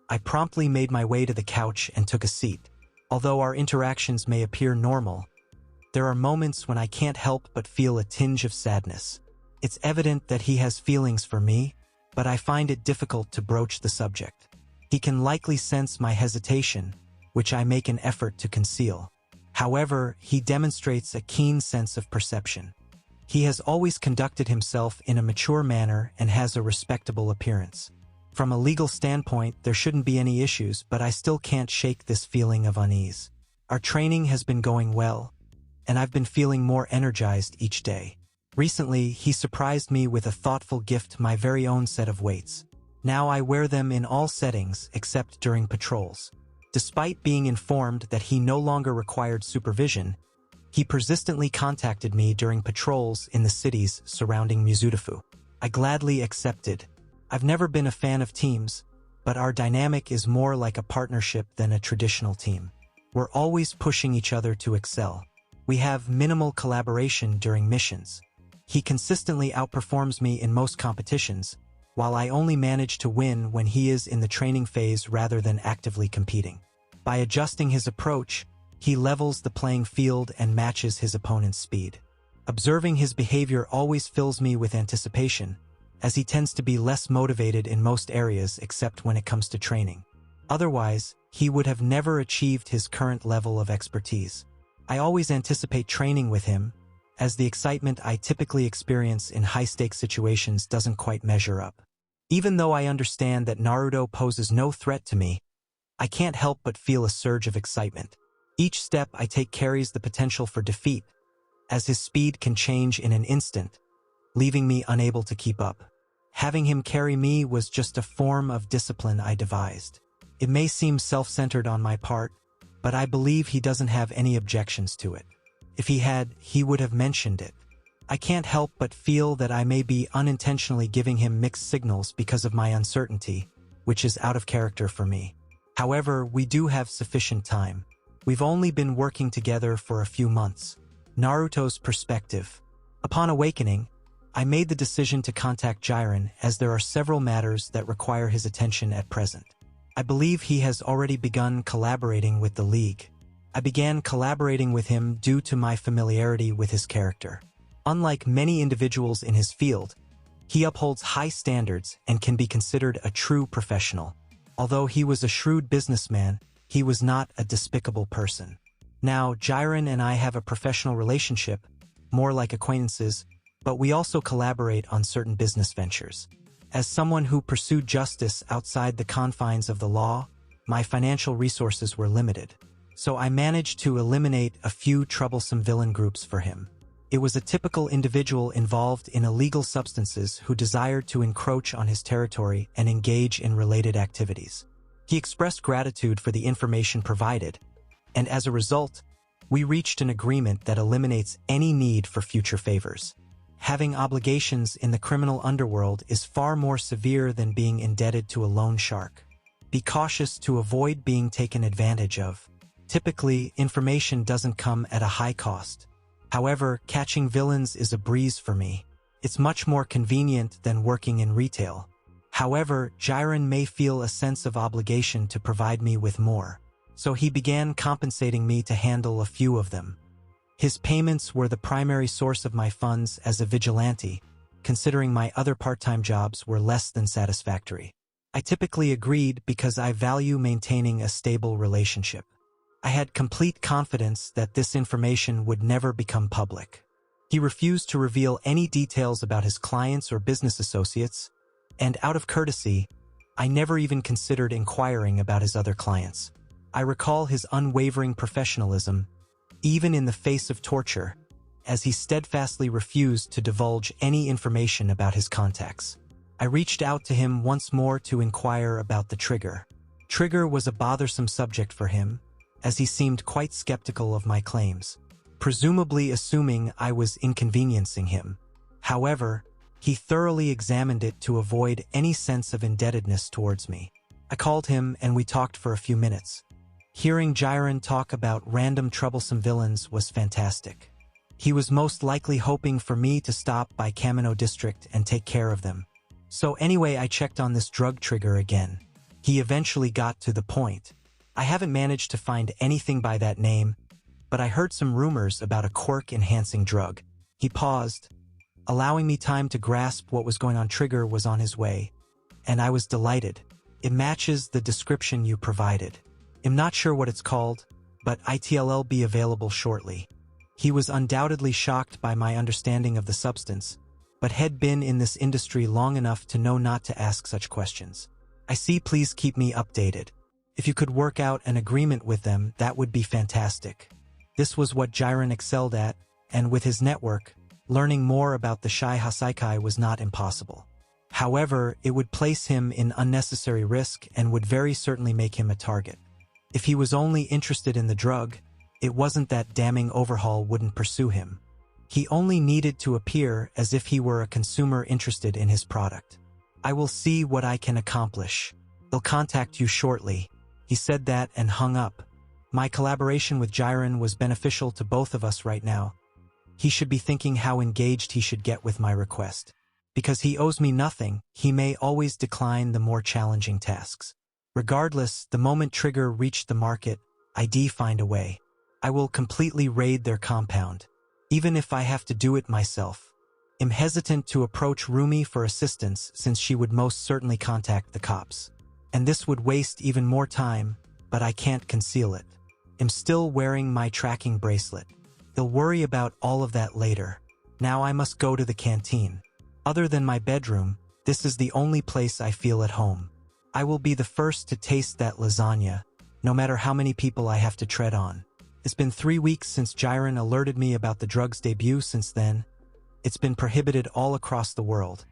I promptly made my way to the couch and took a seat. Although our interactions may appear normal, there are moments when I can't help but feel a tinge of sadness. It's evident that he has feelings for me, but I find it difficult to broach the subject. He can likely sense my hesitation, which I make an effort to conceal. However, he demonstrates a keen sense of perception. He has always conducted himself in a mature manner and has a respectable appearance. From a legal standpoint, there shouldn't be any issues, but I still can't shake this feeling of unease. Our training has been going well, and I've been feeling more energized each day. Recently, he surprised me with a thoughtful gift, my very own set of weights. Now I wear them in all settings except during patrols. Despite being informed that he no longer required supervision, he persistently contacted me during patrols in the cities surrounding Mizudafu. I gladly accepted. I've never been a fan of teams, but our dynamic is more like a partnership than a traditional team. We're always pushing each other to excel. We have minimal collaboration during missions. He consistently outperforms me in most competitions, while I only manage to win when he is in the training phase rather than actively competing. By adjusting his approach, he levels the playing field and matches his opponent's speed. Observing his behavior always fills me with anticipation, as he tends to be less motivated in most areas except when it comes to training. Otherwise, he would have never achieved his current level of expertise. I always anticipate training with him, as the excitement I typically experience in high-stakes situations doesn't quite measure up. Even though I understand that Naruto poses no threat to me, I can't help but feel a surge of excitement. Each step I take carries the potential for defeat, as his speed can change in an instant, leaving me unable to keep up. Having him carry me was just a form of discipline I devised. It may seem self-centered on my part, but I believe he doesn't have any objections to it. If he had, he would have mentioned it. I can't help but feel that I may be unintentionally giving him mixed signals because of my uncertainty, which is out of character for me. However, we do have sufficient time. We've only been working together for a few months. Naruto's perspective. Upon awakening, I made the decision to contact Gyen as there are several matters that require his attention at present. I believe he has already begun collaborating with the League. I began collaborating with him due to my familiarity with his character. Unlike many individuals in his field, he upholds high standards and can be considered a true professional. Although he was a shrewd businessman, he was not a despicable person. Now, Gyen and I have a professional relationship, more like acquaintances, but we also collaborate on certain business ventures. As someone who pursued justice outside the confines of the law, my financial resources were limited. So I managed to eliminate a few troublesome villain groups for him. It was a typical individual involved in illegal substances who desired to encroach on his territory and engage in related activities. He expressed gratitude for the information provided, and as a result, we reached an agreement that eliminates any need for future favors. Having obligations in the criminal underworld is far more severe than being indebted to a loan shark. Be cautious to avoid being taken advantage of. Typically, information doesn't come at a high cost. However, catching villains is a breeze for me. It's much more convenient than working in retail. However, Gyen may feel a sense of obligation to provide me with more, so he began compensating me to handle a few of them. His payments were the primary source of my funds as a vigilante, considering my other part-time jobs were less than satisfactory. I typically agreed because I value maintaining a stable relationship. I had complete confidence that this information would never become public. He refused to reveal any details about his clients or business associates, and out of courtesy, I never even considered inquiring about his other clients. I recall his unwavering professionalism, even in the face of torture, as he steadfastly refused to divulge any information about his contacts. I reached out to him once more to inquire about the trigger. Trigger was a bothersome subject for him, as he seemed quite skeptical of my claims, presumably assuming I was inconveniencing him. However, he thoroughly examined it to avoid any sense of indebtedness towards me. I called him and we talked for a few minutes. Hearing Gyen talk about random troublesome villains was fantastic. He was most likely hoping for me to stop by Kamino District and take care of them. So anyway, I checked on this drug trigger again. He eventually got to the point. I haven't managed to find anything by that name, but I heard some rumors about a quirk-enhancing drug. He paused, allowing me time to grasp what was going on. Trigger was on his way, and I was delighted. It matches the description you provided. I'm not sure what it's called, but it'll be available shortly. He was undoubtedly shocked by my understanding of the substance, but had been in this industry long enough to know not to ask such questions. I see, please keep me updated. If you could work out an agreement with them, that would be fantastic. This was what Gyen excelled at, and with his network, learning more about the Shai Hasaikai was not impossible. However, it would place him in unnecessary risk and would very certainly make him a target. If he was only interested in the drug, it wasn't that damning Overhaul wouldn't pursue him. He only needed to appear as if he were a consumer interested in his product. I will see what I can accomplish. They'll contact you shortly. He said that and hung up. My collaboration with Gyen was beneficial to both of us right now. He should be thinking how engaged he should get with my request. Because he owes me nothing, he may always decline the more challenging tasks. Regardless, the moment Trigger reached the market, I'd find a way. I will completely raid their compound, even if I have to do it myself. I'm hesitant to approach Rumi for assistance since she would most certainly contact the cops. And this would waste even more time, but I can't conceal it. I'm still wearing my tracking bracelet. They'll worry about all of that later. Now I must go to the canteen. Other than my bedroom, this is the only place I feel at home. I will be the first to taste that lasagna, no matter how many people I have to tread on. It's been 3 weeks since Gyen alerted me about the drug's debut. Since then, it's been prohibited all across the world,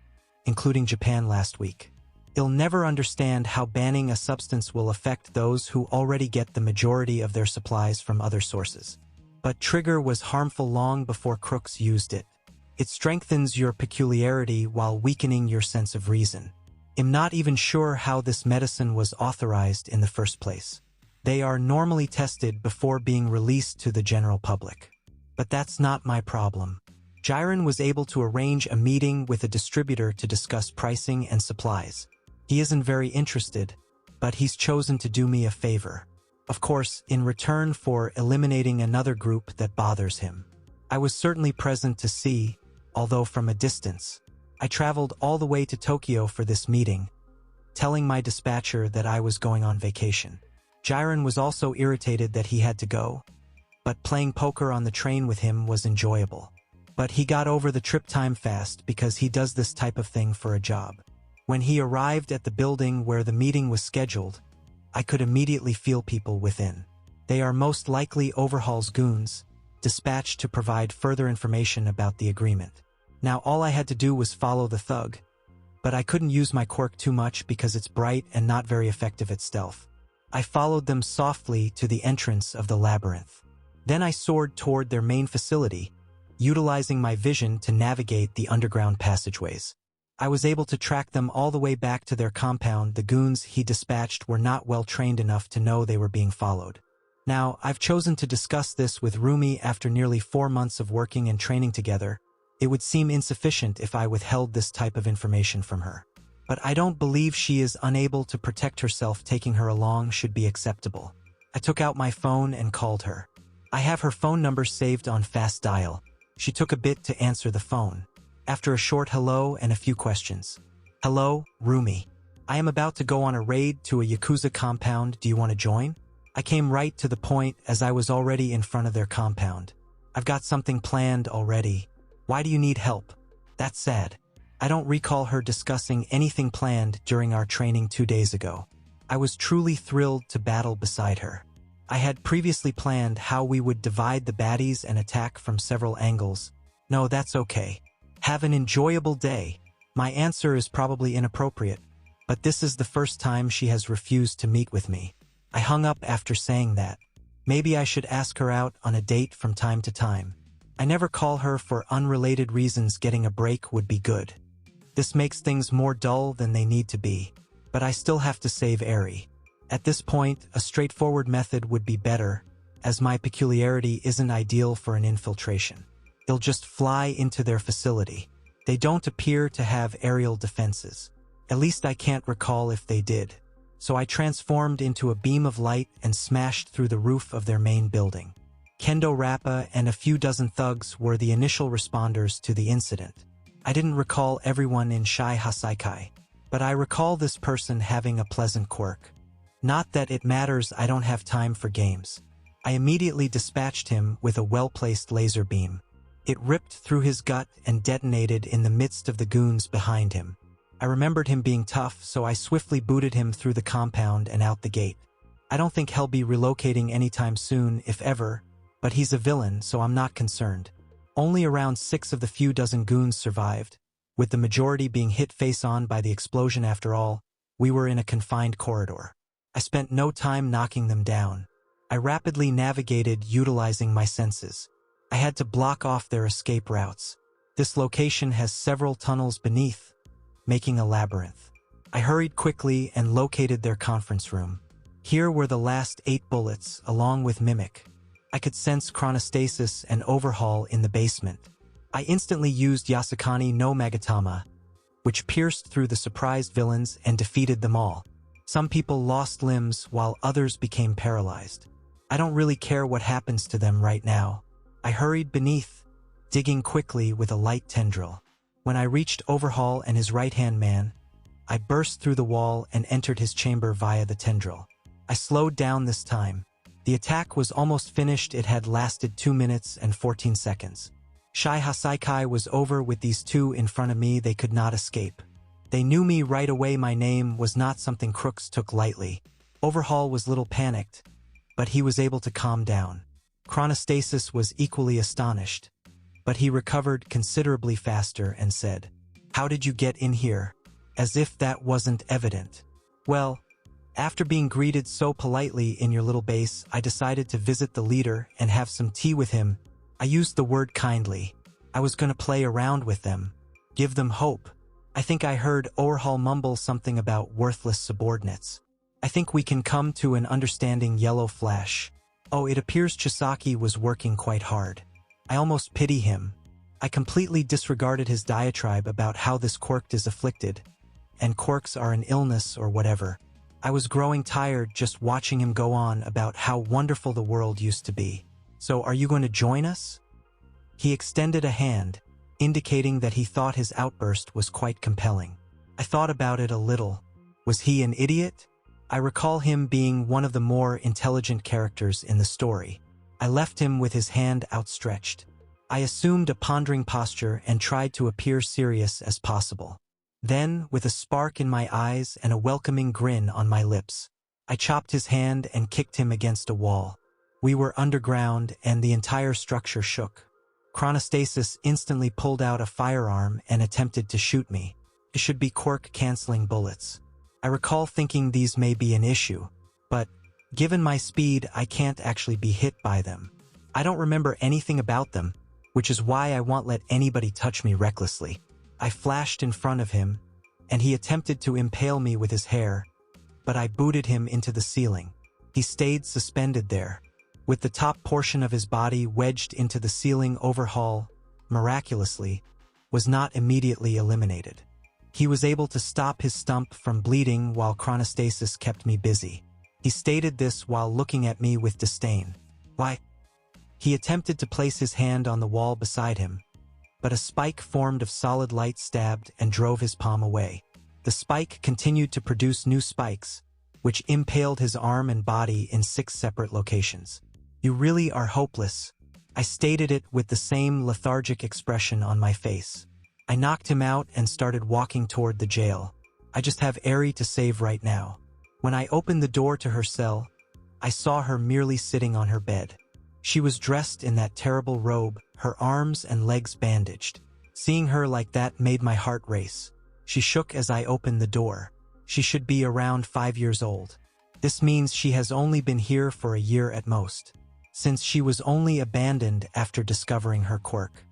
including Japan last week. You'll never understand how banning a substance will affect those who already get the majority of their supplies from other sources. But Trigger was harmful long before crooks used it. It strengthens your peculiarity while weakening your sense of reason. I'm not even sure how this medicine was authorized in the first place. They are normally tested before being released to the general public. But that's not my problem. Gyen was able to arrange a meeting with a distributor to discuss pricing and supplies. He isn't very interested, but he's chosen to do me a favor. Of course, in return for eliminating another group that bothers him. I was certainly present to see, although from a distance. I traveled all the way to Tokyo for this meeting, telling my dispatcher that I was going on vacation. Gyen was also irritated that he had to go, but playing poker on the train with him was enjoyable. But he got over the trip time fast because he does this type of thing for a job. When he arrived at the building where the meeting was scheduled, I could immediately feel people within. They are most likely Overhaul's goons, dispatched to provide further information about the agreement. Now all I had to do was follow the thug, but I couldn't use my quirk too much because it's bright and not very effective at stealth. I followed them softly to the entrance of the labyrinth. Then I soared toward their main facility, utilizing my vision to navigate the underground passageways. I was able to track them all the way back to their compound. The goons he dispatched were not well trained enough to know they were being followed. Now, I've chosen to discuss this with Rumi after nearly 4 months of working and training together. It would seem insufficient if I withheld this type of information from her. But I don't believe she is unable to protect herself. Taking her along should be acceptable. I took out my phone and called her. I have her phone number saved on fast dial. She took a bit to answer the phone. After a short hello and a few questions. Hello, Rumi. I am about to go on a raid to a Yakuza compound, do you want to join? I came right to the point as I was already in front of their compound. I've got something planned already. Why do you need help? That's sad. I don't recall her discussing anything planned during our training 2 days ago. I was truly thrilled to battle beside her. I had previously planned how we would divide the baddies and attack from several angles. No, that's okay. Have an enjoyable day. My answer is probably inappropriate, but this is the first time she has refused to meet with me. I hung up after saying that. Maybe I should ask her out on a date from time to time. I never call her for unrelated reasons. Getting a break would be good. This makes things more dull than they need to be, but I still have to save Eri. At this point, a straightforward method would be better, as my peculiarity isn't ideal for an infiltration. They'll just fly into their facility. They don't appear to have aerial defenses. At least I can't recall if they did. So I transformed into a beam of light and smashed through the roof of their main building. Kendo Rappa and a few dozen thugs were the initial responders to the incident. I didn't recall everyone in Shai Hasaikai, but I recall this person having a pleasant quirk. Not that it matters, I don't have time for games. I immediately dispatched him with a well-placed laser beam. It ripped through his gut and detonated in the midst of the goons behind him. I remembered him being tough, so I swiftly booted him through the compound and out the gate. I don't think he'll be relocating anytime soon, if ever, but he's a villain, so I'm not concerned. Only around 6 of the few dozen goons survived, with the majority being hit face-on by the explosion. After all, we were in a confined corridor. I spent no time knocking them down. I rapidly navigated utilizing my senses. I had to block off their escape routes. This location has several tunnels beneath, making a labyrinth. I hurried quickly and located their conference room. Here were the last 8 bullets, along with Mimic. I could sense chronostasis and overhaul in the basement. I instantly used Yasukani no Magatama, which pierced through the surprised villains and defeated them all. Some people lost limbs while others became paralyzed. I don't really care what happens to them right now. I hurried beneath, digging quickly with a light tendril. When I reached Overhaul and his right-hand man, I burst through the wall and entered his chamber via the tendril. I slowed down this time. The attack was almost finished. It had lasted 2 minutes and 14 seconds. Shai Hasaikai was over with these 2 in front of me. They could not escape. They knew me right away. My name was not something crooks took lightly. Overhaul was little panicked, but he was able to calm down. Chronostasis was equally astonished, but he recovered considerably faster and said, "How did you get in here?" As if that wasn't evident. Well, after being greeted so politely in your little base, I decided to visit the leader and have some tea with him. I used the word kindly. I was going to play around with them, give them hope. I think I heard Overhaul mumble something about worthless subordinates. I think we can come to an understanding. Yellow flash. Oh, it appears Chisaki was working quite hard. I almost pity him. I completely disregarded his diatribe about how this quirk is afflicted, and quirks are an illness or whatever. I was growing tired just watching him go on about how wonderful the world used to be. So are you going to join us? He extended a hand, indicating that he thought his outburst was quite compelling. I thought about it a little. Was he an idiot? I recall him being one of the more intelligent characters in the story. I left him with his hand outstretched. I assumed a pondering posture and tried to appear serious as possible. Then, with a spark in my eyes and a welcoming grin on my lips, I chopped his hand and kicked him against a wall. We were underground and the entire structure shook. Chronostasis instantly pulled out a firearm and attempted to shoot me. It should be quirk-canceling bullets. I recall thinking these may be an issue, but given my speed, I can't actually be hit by them. I don't remember anything about them, which is why I won't let anybody touch me recklessly. I flashed in front of him, and he attempted to impale me with his hair, but I booted him into the ceiling. He stayed suspended there, with the top portion of his body wedged into the ceiling. Overhaul, miraculously, was not immediately eliminated. He was able to stop his stump from bleeding while chronostasis kept me busy. He stated this while looking at me with disdain. Why? He attempted to place his hand on the wall beside him, but a spike formed of solid light stabbed and drove his palm away. The spike continued to produce new spikes, which impaled his arm and body in 6 separate locations. "You really are hopeless," I stated it with the same lethargic expression on my face. I knocked him out and started walking toward the jail. I just have Eri to save right now. When I opened the door to her cell, I saw her merely sitting on her bed. She was dressed in that terrible robe, her arms and legs bandaged. Seeing her like that made my heart race. She shook as I opened the door. She should be around 5 years old. This means she has only been here for a year at most, since she was only abandoned after discovering her quirk.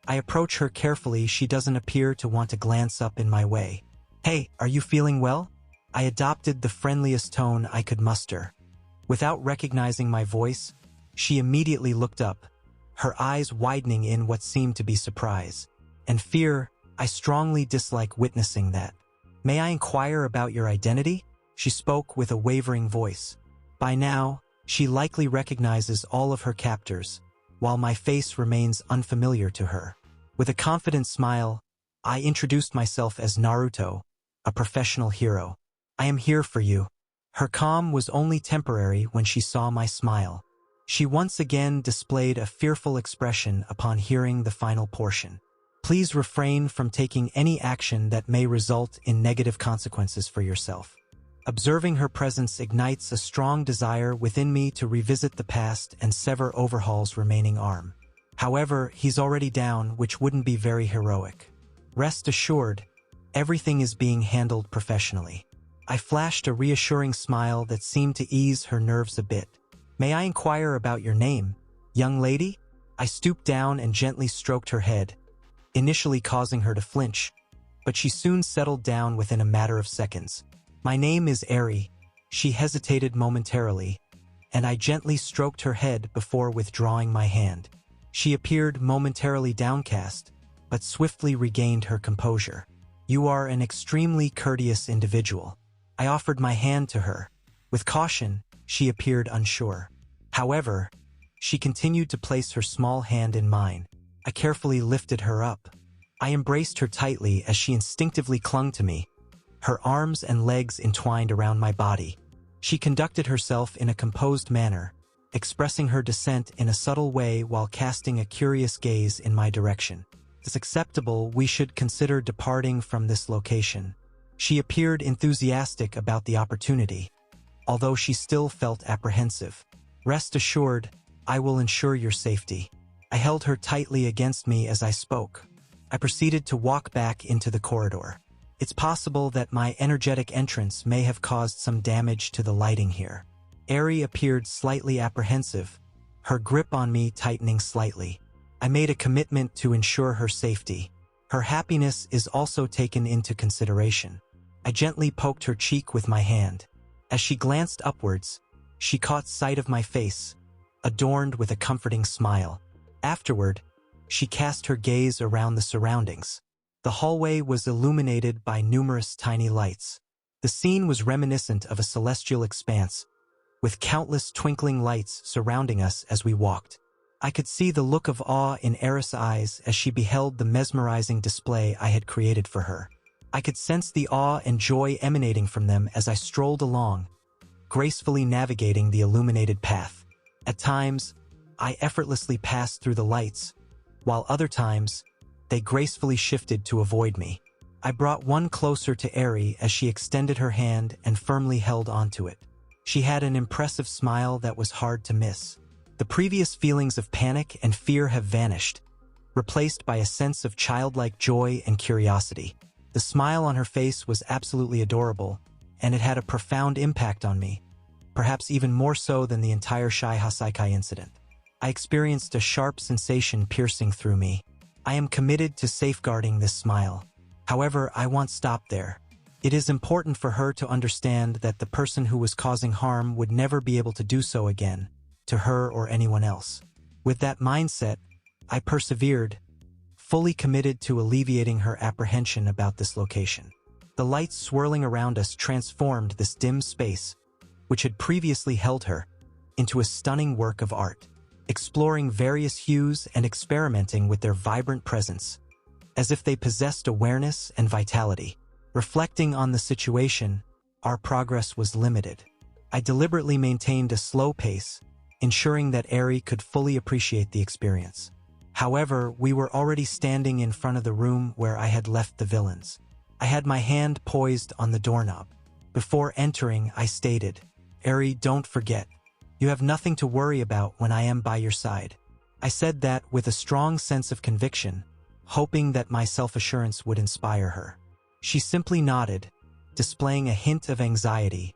I approach her carefully. She doesn't appear to want to glance up in my way. "Hey, are you feeling well?" I adopted the friendliest tone I could muster. Without recognizing my voice, she immediately looked up, her eyes widening in what seemed to be surprise and fear. I strongly dislike witnessing that. "May I inquire about your identity?" She spoke with a wavering voice. By now, she likely recognizes all of her captors, while my face remains unfamiliar to her. With a confident smile, I introduced myself as Naruto, a professional hero. "I am here for you." Her calm was only temporary when she saw my smile. She once again displayed a fearful expression upon hearing the final portion. "Please refrain from taking any action that may result in negative consequences for yourself." Observing her presence ignites a strong desire within me to revisit the past and sever Overhaul's remaining arm. However, he's already down, which wouldn't be very heroic. Rest assured, everything is being handled professionally. I flashed a reassuring smile that seemed to ease her nerves a bit. "May I inquire about your name, young lady?" I stooped down and gently stroked her head, initially causing her to flinch, but she soon settled down within a matter of seconds. "My name is Eri." She hesitated momentarily, and I gently stroked her head before withdrawing my hand. She appeared momentarily downcast, but swiftly regained her composure. "You are an extremely courteous individual." I offered my hand to her. With caution, she appeared unsure. However, she continued to place her small hand in mine. I carefully lifted her up. I embraced her tightly as she instinctively clung to me, her arms and legs entwined around my body. She conducted herself in a composed manner, expressing her dissent in a subtle way while casting a curious gaze in my direction. "If it's acceptable, we should consider departing from this location." She appeared enthusiastic about the opportunity, although she still felt apprehensive. "Rest assured, I will ensure your safety." I held her tightly against me as I spoke. I proceeded to walk back into the corridor. It's possible that my energetic entrance may have caused some damage to the lighting here. Eri appeared slightly apprehensive, her grip on me tightening slightly. I made a commitment to ensure her safety. Her happiness is also taken into consideration. I gently poked her cheek with my hand. As she glanced upwards, she caught sight of my face, adorned with a comforting smile. Afterward, she cast her gaze around the surroundings. The hallway was illuminated by numerous tiny lights. The scene was reminiscent of a celestial expanse, with countless twinkling lights surrounding us as we walked. I could see the look of awe in Eri's eyes as she beheld the mesmerizing display I had created for her. I could sense the awe and joy emanating from them as I strolled along, gracefully navigating the illuminated path. At times, I effortlessly passed through the lights, while other times, they gracefully shifted to avoid me. I brought one closer to Eri as she extended her hand and firmly held onto it. She had an impressive smile that was hard to miss. The previous feelings of panic and fear have vanished, replaced by a sense of childlike joy and curiosity. The smile on her face was absolutely adorable, and it had a profound impact on me, perhaps even more so than the entire Shai Hasaikai incident. I experienced a sharp sensation piercing through me. I am committed to safeguarding this smile. However, I won't stop there. It is important for her to understand that the person who was causing harm would never be able to do so again, to her or anyone else. With that mindset, I persevered, fully committed to alleviating her apprehension about this location. The lights swirling around us transformed this dim space, which had previously held her, into a stunning work of art, exploring various hues and experimenting with their vibrant presence, as if they possessed awareness and vitality. Reflecting on the situation, our progress was limited. I deliberately maintained a slow pace, ensuring that Eri could fully appreciate the experience. However, we were already standing in front of the room where I had left the villains. I had my hand poised on the doorknob. Before entering, I stated, "Eri, don't forget. You have nothing to worry about when I am by your side." I said that with a strong sense of conviction, hoping that my self-assurance would inspire her. She simply nodded, displaying a hint of anxiety,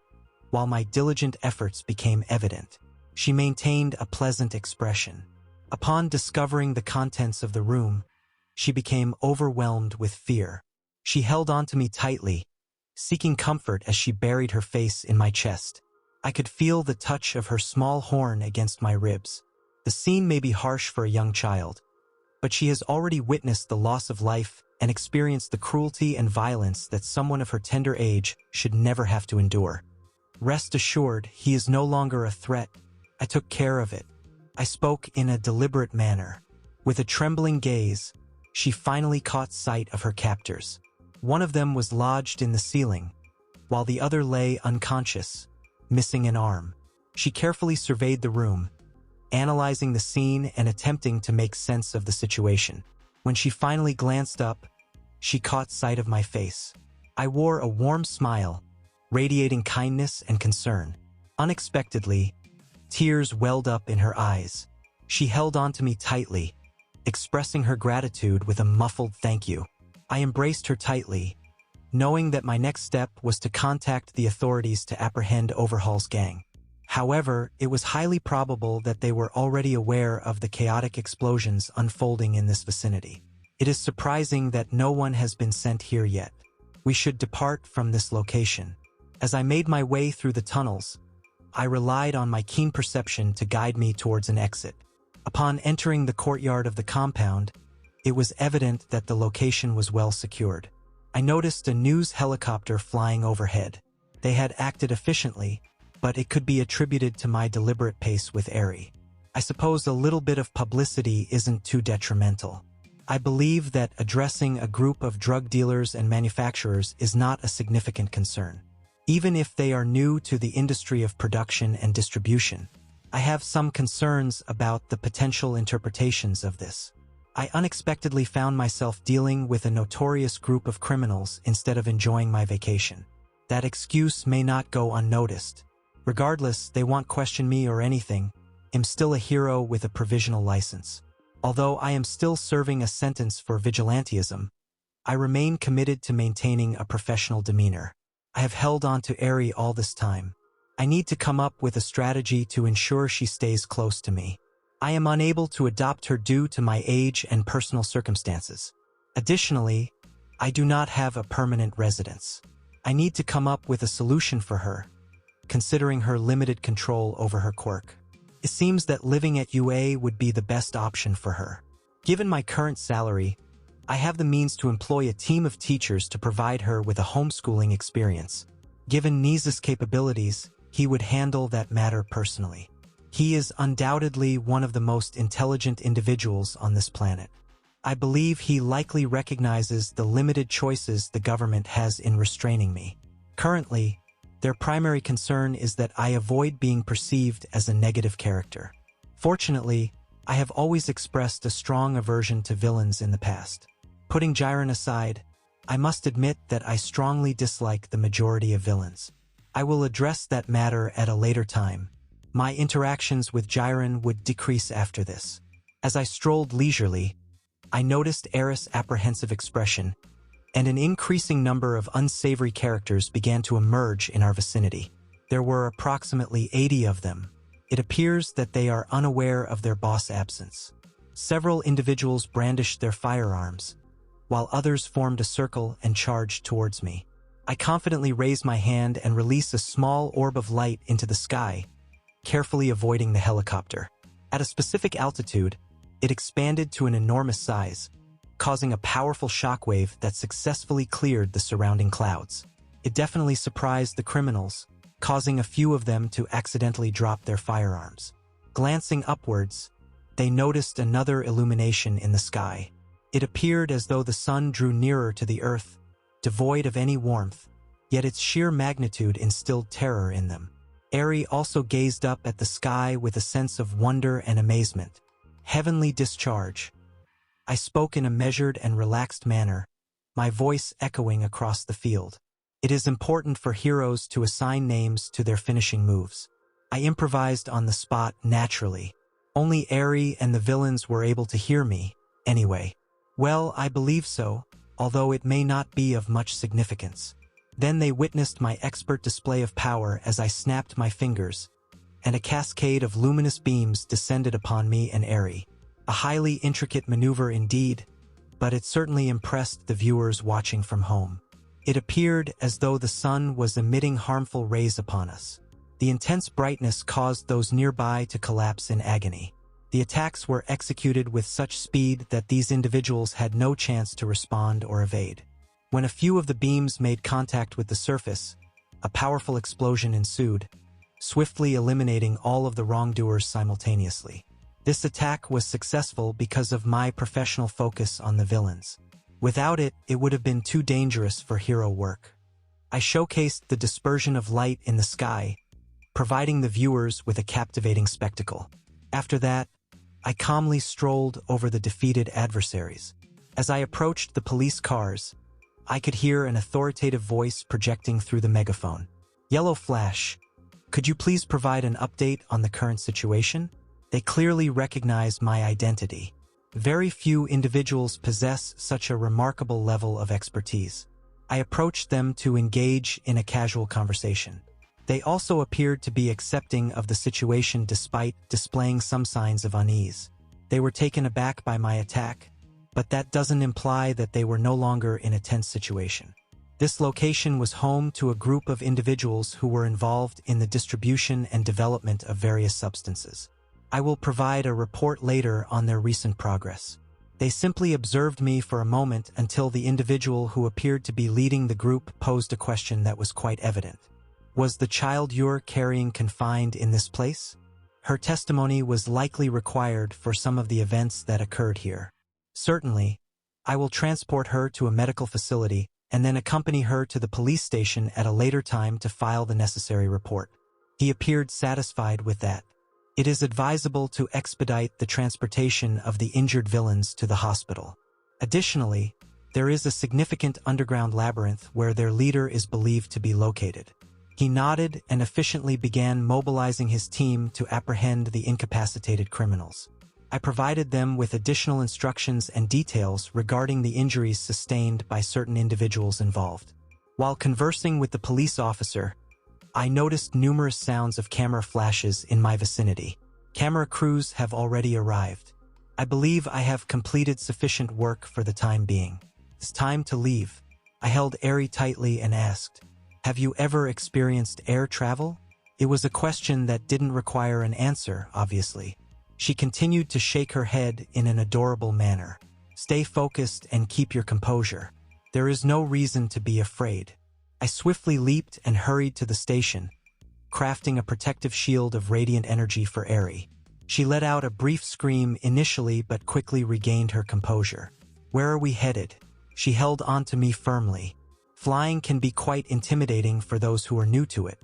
while my diligent efforts became evident. She maintained a pleasant expression. Upon discovering the contents of the room, she became overwhelmed with fear. She held onto me tightly, seeking comfort as she buried her face in my chest. I could feel the touch of her small horn against my ribs. The scene may be harsh for a young child, but she has already witnessed the loss of life and experienced the cruelty and violence that someone of her tender age should never have to endure. Rest assured, he is no longer a threat. I took care of it. I spoke in a deliberate manner. With a trembling gaze, she finally caught sight of her captors. One of them was lodged in the ceiling, while the other lay unconscious, missing an arm. She carefully surveyed the room, analyzing the scene and attempting to make sense of the situation. When she finally glanced up, she caught sight of my face. I wore a warm smile, radiating kindness and concern. Unexpectedly, tears welled up in her eyes. She held onto me tightly, expressing her gratitude with a muffled thank you. I embraced her tightly, knowing that my next step was to contact the authorities to apprehend Overhaul's gang. However, it was highly probable that they were already aware of the chaotic explosions unfolding in this vicinity. It is surprising that no one has been sent here yet. We should depart from this location. As I made my way through the tunnels, I relied on my keen perception to guide me towards an exit. Upon entering the courtyard of the compound, it was evident that the location was well secured. I noticed a news helicopter flying overhead. They had acted efficiently, but it could be attributed to my deliberate pace with Eri. I suppose a little bit of publicity isn't too detrimental. I believe that addressing a group of drug dealers and manufacturers is not a significant concern. Even if they are new to the industry of production and distribution, I have some concerns about the potential interpretations of this. I unexpectedly found myself dealing with a notorious group of criminals instead of enjoying my vacation. That excuse may not go unnoticed. Regardless, they won't question me or anything. I'm still a hero with a provisional license. Although I am still serving a sentence for vigilantism, I remain committed to maintaining a professional demeanor. I have held on to Eri all this time. I need to come up with a strategy to ensure she stays close to me. I am unable to adopt her due to my age and personal circumstances. Additionally, I do not have a permanent residence. I need to come up with a solution for her, considering her limited control over her quirk. It seems that living at UA would be the best option for her. Given my current salary, I have the means to employ a team of teachers to provide her with a homeschooling experience. Given Niza's capabilities, he would handle that matter personally. He is undoubtedly one of the most intelligent individuals on this planet. I believe he likely recognizes the limited choices the government has in restraining me. Currently, their primary concern is that I avoid being perceived as a negative character. Fortunately, I have always expressed a strong aversion to villains in the past. Putting Gyen aside, I must admit that I strongly dislike the majority of villains. I will address that matter at a later time. My interactions with Gyen would decrease after this. As I strolled leisurely, I noticed Eri's apprehensive expression, and an increasing number of unsavory characters began to emerge in our vicinity. There were approximately 80 of them. It appears that they are unaware of their boss' absence. Several individuals brandished their firearms, while others formed a circle and charged towards me. I confidently raise my hand and release a small orb of light into the sky, carefully avoiding the helicopter. At a specific altitude, it expanded to an enormous size, causing a powerful shockwave that successfully cleared the surrounding clouds. It definitely surprised the criminals, causing a few of them to accidentally drop their firearms. Glancing upwards, they noticed another illumination in the sky. It appeared as though the sun drew nearer to the earth, devoid of any warmth, yet its sheer magnitude instilled terror in them. Eri also gazed up at the sky with a sense of wonder and amazement. Heavenly discharge. I spoke in a measured and relaxed manner, my voice echoing across the field. It is important for heroes to assign names to their finishing moves. I improvised on the spot naturally. Only Eri and the villains were able to hear me, anyway. Well, I believe so, although it may not be of much significance. Then they witnessed my expert display of power as I snapped my fingers, and a cascade of luminous beams descended upon me and Eri. A highly intricate maneuver indeed, but it certainly impressed the viewers watching from home. It appeared as though the sun was emitting harmful rays upon us. The intense brightness caused those nearby to collapse in agony. The attacks were executed with such speed that these individuals had no chance to respond or evade. When a few of the beams made contact with the surface, a powerful explosion ensued, swiftly eliminating all of the wrongdoers simultaneously. This attack was successful because of my professional focus on the villains. Without it, it would have been too dangerous for hero work. I showcased the dispersion of light in the sky, providing the viewers with a captivating spectacle. After that, I calmly strolled over the defeated adversaries. As I approached the police cars, I could hear an authoritative voice projecting through the megaphone. "Yellow Flash, could you please provide an update on the current situation?" They clearly recognize my identity. Very few individuals possess such a remarkable level of expertise. I approached them to engage in a casual conversation. They also appeared to be accepting of the situation despite displaying some signs of unease. They were taken aback by my attack, but that doesn't imply that they were no longer in a tense situation. This location was home to a group of individuals who were involved in the distribution and development of various substances. I will provide a report later on their recent progress. They simply observed me for a moment until the individual who appeared to be leading the group posed a question that was quite evident. Was the child you're carrying confined in this place? Her testimony was likely required for some of the events that occurred here. Certainly, I will transport her to a medical facility and then accompany her to the police station at a later time to file the necessary report. He appeared satisfied with that. It is advisable to expedite the transportation of the injured villains to the hospital. Additionally, there is a significant underground labyrinth where their leader is believed to be located. He nodded and efficiently began mobilizing his team to apprehend the incapacitated criminals. I provided them with additional instructions and details regarding the injuries sustained by certain individuals involved. While conversing with the police officer, I noticed numerous sounds of camera flashes in my vicinity. Camera crews have already arrived. I believe I have completed sufficient work for the time being. It's time to leave. I held Eri tightly and asked, "Have you ever experienced air travel?" It was a question that didn't require an answer, obviously. She continued to shake her head in an adorable manner. "Stay focused and keep your composure. There is no reason to be afraid." I swiftly leaped and hurried to the station, crafting a protective shield of radiant energy for Eri. She let out a brief scream initially but quickly regained her composure. "Where are we headed?" She held onto me firmly. Flying can be quite intimidating for those who are new to it.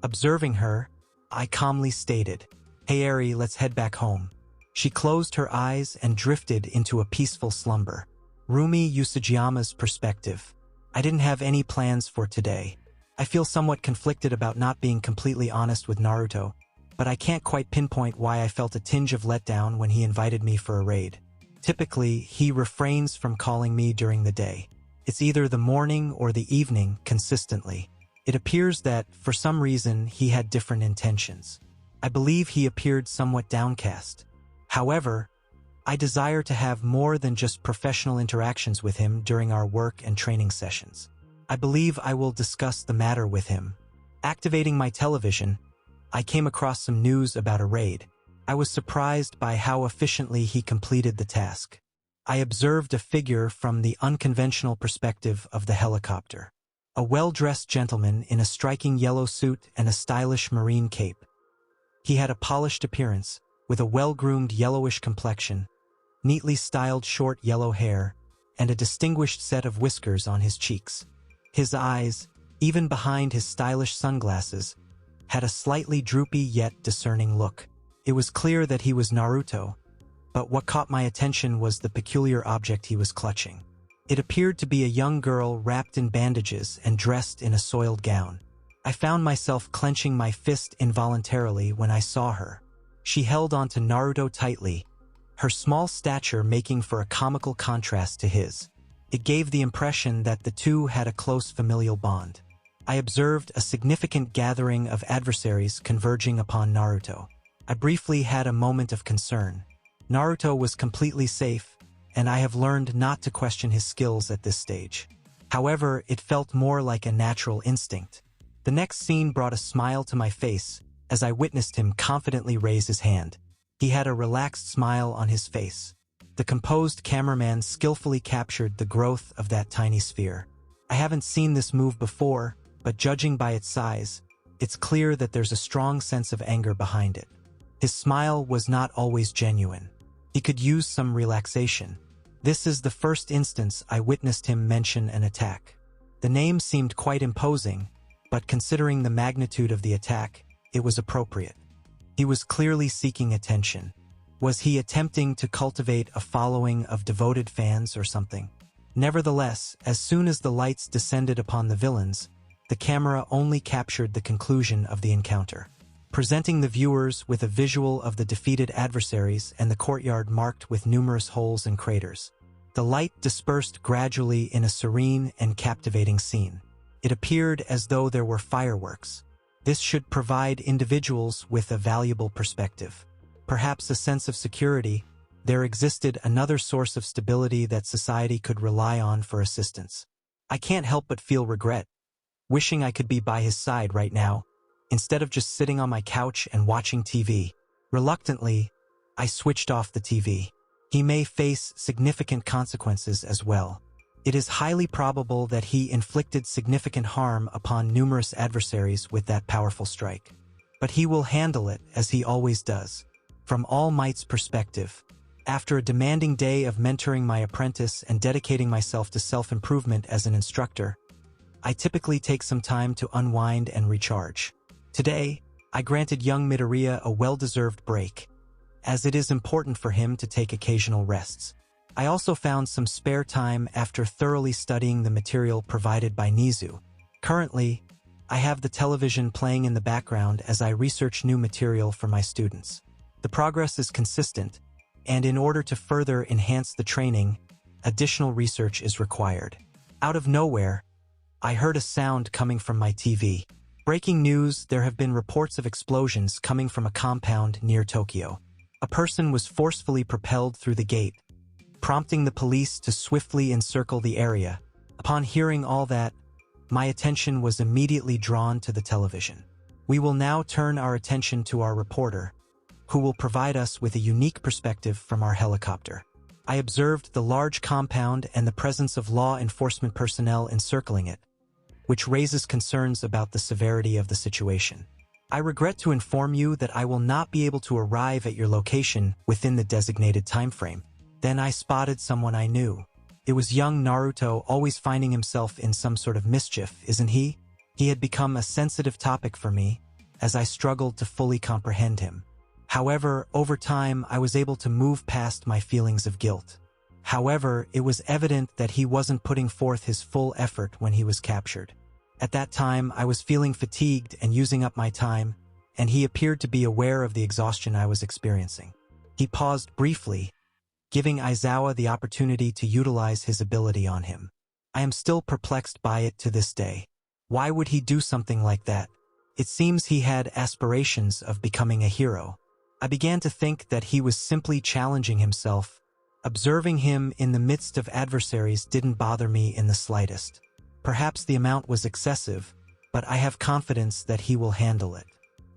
Observing her, I calmly stated, "Hey Eri, let's head back home." She closed her eyes and drifted into a peaceful slumber. Rumi Usajiyama's perspective. I didn't have any plans for today. I feel somewhat conflicted about not being completely honest with Naruto, but I can't quite pinpoint why I felt a tinge of letdown when he invited me for a raid. Typically, he refrains from calling me during the day. It's either the morning or the evening consistently. It appears that, for some reason, he had different intentions. I believe he appeared somewhat downcast. However, I desire to have more than just professional interactions with him during our work and training sessions. I believe I will discuss the matter with him. Activating my television, I came across some news about a raid. I was surprised by how efficiently he completed the task. I observed a figure from the unconventional perspective of the helicopter. A well-dressed gentleman in a striking yellow suit and a stylish marine cape. He had a polished appearance, with a well-groomed yellowish complexion, neatly styled short yellow hair, and a distinguished set of whiskers on his cheeks. His eyes, even behind his stylish sunglasses, had a slightly droopy yet discerning look. It was clear that he was Naruto, but what caught my attention was the peculiar object he was clutching. It appeared to be a young girl wrapped in bandages and dressed in a soiled gown. I found myself clenching my fist involuntarily when I saw her. She held onto Naruto tightly, her small stature making for a comical contrast to his. It gave the impression that the two had a close familial bond. I observed a significant gathering of adversaries converging upon Naruto. I briefly had a moment of concern. Naruto was completely safe, and I have learned not to question his skills at this stage. However, it felt more like a natural instinct. The next scene brought a smile to my face as I witnessed him confidently raise his hand. He had a relaxed smile on his face. The composed cameraman skillfully captured the growth of that tiny sphere. I haven't seen this move before, but judging by its size, it's clear that there's a strong sense of anger behind it. His smile was not always genuine. He could use some relaxation. This is the first instance I witnessed him mention an attack. The name seemed quite imposing, but considering the magnitude of the attack, it was appropriate. He was clearly seeking attention. Was he attempting to cultivate a following of devoted fans or something? Nevertheless, as soon as the lights descended upon the villains, the camera only captured the conclusion of the encounter, presenting the viewers with a visual of the defeated adversaries and the courtyard marked with numerous holes and craters. The light dispersed gradually in a serene and captivating scene. It appeared as though there were fireworks. This should provide individuals with a valuable perspective. Perhaps a sense of security. There existed another source of stability that society could rely on for assistance. I can't help but feel regret, wishing I could be by his side right now, instead of just sitting on my couch and watching TV. Reluctantly, I switched off the TV. He may face significant consequences as well. It is highly probable that he inflicted significant harm upon numerous adversaries with that powerful strike. But he will handle it as he always does. From All Might's perspective, after a demanding day of mentoring my apprentice and dedicating myself to self-improvement as an instructor, I typically take some time to unwind and recharge. Today, I granted young Midoriya a well-deserved break, as it is important for him to take occasional rests. I also found some spare time after thoroughly studying the material provided by Nizu. Currently, I have the television playing in the background as I research new material for my students. The progress is consistent, and in order to further enhance the training, additional research is required. Out of nowhere, I heard a sound coming from my TV. Breaking news: there have been reports of explosions coming from a compound near Tokyo. A person was forcefully propelled through the gate, prompting the police to swiftly encircle the area. Upon hearing all that, my attention was immediately drawn to the television. We will now turn our attention to our reporter, who will provide us with a unique perspective from our helicopter. I observed the large compound and the presence of law enforcement personnel encircling it, which raises concerns about the severity of the situation. I regret to inform you that I will not be able to arrive at your location within the designated time frame. Then I spotted someone I knew. It was young Naruto, always finding himself in some sort of mischief, isn't he? He had become a sensitive topic for me, as I struggled to fully comprehend him. However, over time, I was able to move past my feelings of guilt. However, it was evident that he wasn't putting forth his full effort when he was captured. At that time, I was feeling fatigued and using up my time, and he appeared to be aware of the exhaustion I was experiencing. He paused briefly, giving Aizawa the opportunity to utilize his ability on him. I am still perplexed by it to this day. Why would he do something like that? It seems he had aspirations of becoming a hero. I began to think that he was simply challenging himself. Observing him in the midst of adversaries didn't bother me in the slightest. Perhaps the amount was excessive, but I have confidence that he will handle it.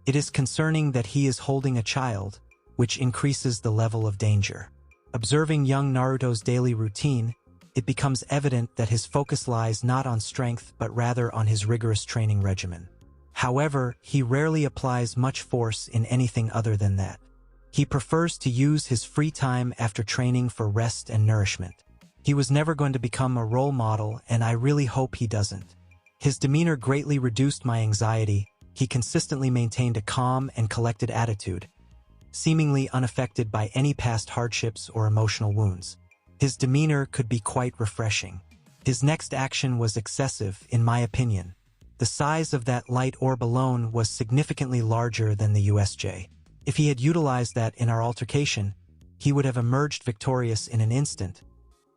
It is concerning that he is holding a child, which increases the level of danger. Observing young Naruto's daily routine, it becomes evident that his focus lies not on strength but rather on his rigorous training regimen. However, he rarely applies much force in anything other than that. He prefers to use his free time after training for rest and nourishment. He was never going to become a role model, and I really hope he doesn't. His demeanor greatly reduced my anxiety. He consistently maintained a calm and collected attitude, seemingly unaffected by any past hardships or emotional wounds. His demeanor could be quite refreshing. His next action was excessive, in my opinion. The size of that light orb alone was significantly larger than the USJ. If he had utilized that in our altercation, he would have emerged victorious in an instant,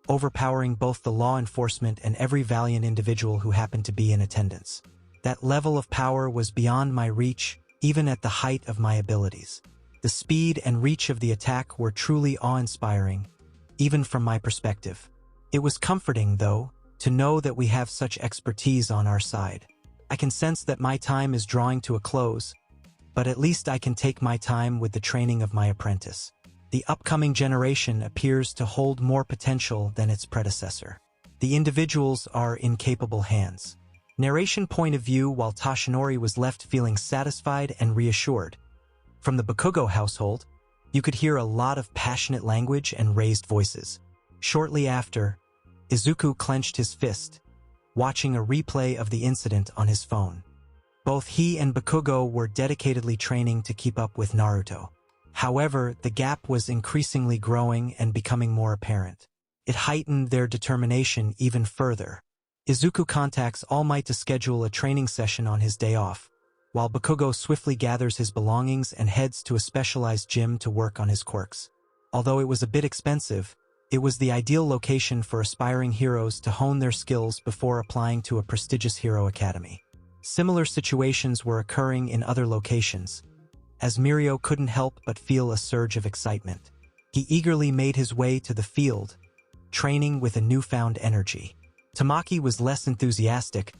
overpowering both the law enforcement and every valiant individual who happened to be in attendance. That level of power was beyond my reach, even at the height of my abilities. The speed and reach of the attack were truly awe-inspiring, even from my perspective. It was comforting, though, to know that we have such expertise on our side. I can sense that my time is drawing to a close, but at least I can take my time with the training of my apprentice. The upcoming generation appears to hold more potential than its predecessor. The individuals are in capable hands. Narration point of view, while Toshinori was left feeling satisfied and reassured. From the Bakugo household, you could hear a lot of passionate language and raised voices. Shortly after, Izuku clenched his fist, watching a replay of the incident on his phone. Both he and Bakugo were dedicatedly training to keep up with Naruto. However, the gap was increasingly growing and becoming more apparent. It heightened their determination even further. Izuku contacts All Might to schedule a training session on his day off, while Bakugo swiftly gathers his belongings and heads to a specialized gym to work on his quirks. Although it was a bit expensive, it was the ideal location for aspiring heroes to hone their skills before applying to a prestigious hero academy. Similar situations were occurring in other locations, as Mirko couldn't help but feel a surge of excitement. He eagerly made his way to the field, training with a newfound energy. Tamaki was less enthusiastic,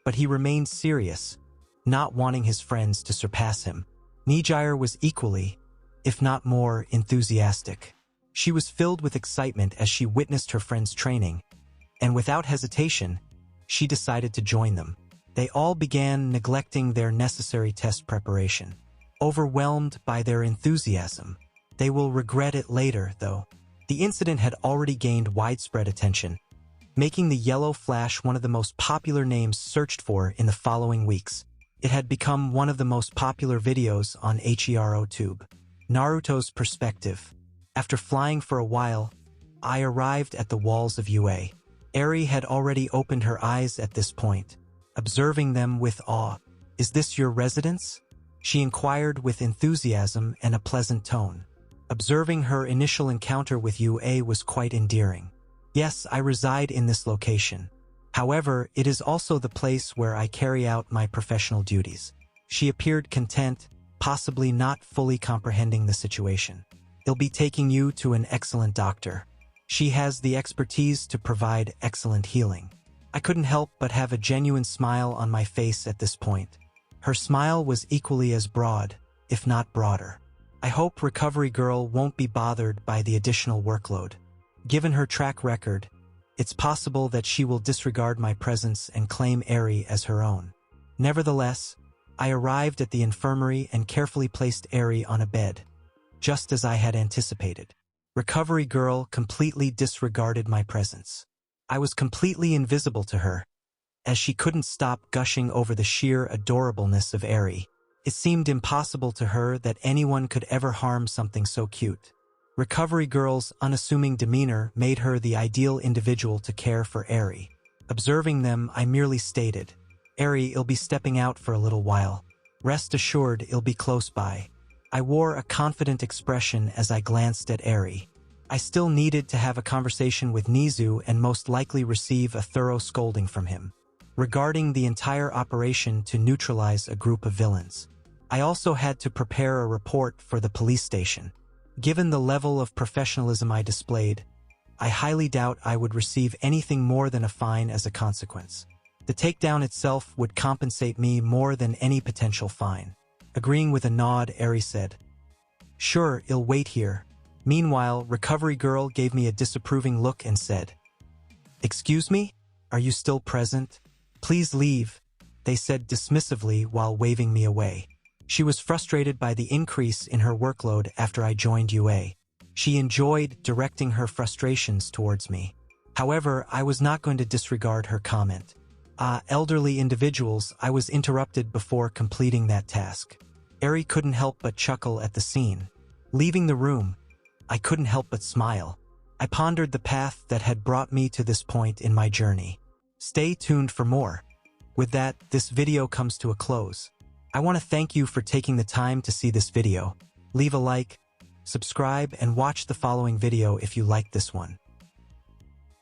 but he remained serious, not wanting his friends to surpass him. Nijire was equally, if not more, enthusiastic. She was filled with excitement as she witnessed her friends training, and without hesitation, she decided to join them. They all began neglecting their necessary test preparation. Overwhelmed by their enthusiasm, they will regret it later, though. The incident had already gained widespread attention, making the Yellow Flash one of the most popular names searched for in the following weeks. It had become one of the most popular videos on HEROTube. Naruto's perspective. After flying for a while, I arrived at the walls of UA. Eri had already opened her eyes at this point, observing them with awe. "Is this your residence?" she inquired with enthusiasm and a pleasant tone. Observing her initial encounter with UA was quite endearing. "Yes, I reside in this location. However, it is also the place where I carry out my professional duties." She appeared content, possibly not fully comprehending the situation. "He'll be taking you to an excellent doctor. She has the expertise to provide excellent healing." I couldn't help but have a genuine smile on my face at this point. Her smile was equally as broad, if not broader. "I hope Recovery Girl won't be bothered by the additional workload. Given her track record, it's possible that she will disregard my presence and claim Eri as her own." Nevertheless, I arrived at the infirmary and carefully placed Eri on a bed, just as I had anticipated. Recovery Girl completely disregarded my presence. I was completely invisible to her, as she couldn't stop gushing over the sheer adorableness of Eri. It seemed impossible to her that anyone could ever harm something so cute. Recovery Girl's unassuming demeanor made her the ideal individual to care for Eri. Observing them, I merely stated, "Eri, I'll be stepping out for a little while. Rest assured, I'll be close by." I wore a confident expression as I glanced at Eri. I still needed to have a conversation with Nizu and most likely receive a thorough scolding from him regarding the entire operation to neutralize a group of villains. I also had to prepare a report for the police station. Given the level of professionalism I displayed, I highly doubt I would receive anything more than a fine as a consequence. The takedown itself would compensate me more than any potential fine. Agreeing with a nod, Eri said, "Sure, I'll wait here." Meanwhile, Recovery Girl gave me a disapproving look and said, "Excuse me? Are you still present? Please leave," they said dismissively while waving me away. She was frustrated by the increase in her workload after I joined UA. She enjoyed directing her frustrations towards me. However, I was not going to disregard her comment. elderly individuals, I was interrupted before completing that task. Eri couldn't help but chuckle at the scene. Leaving the room, I couldn't help but smile. I pondered the path that had brought me to this point in my journey. Stay tuned for more. With that, this video comes to a close. I want to thank you for taking the time to see this video. Leave a like, subscribe, and watch the following video if you liked this one.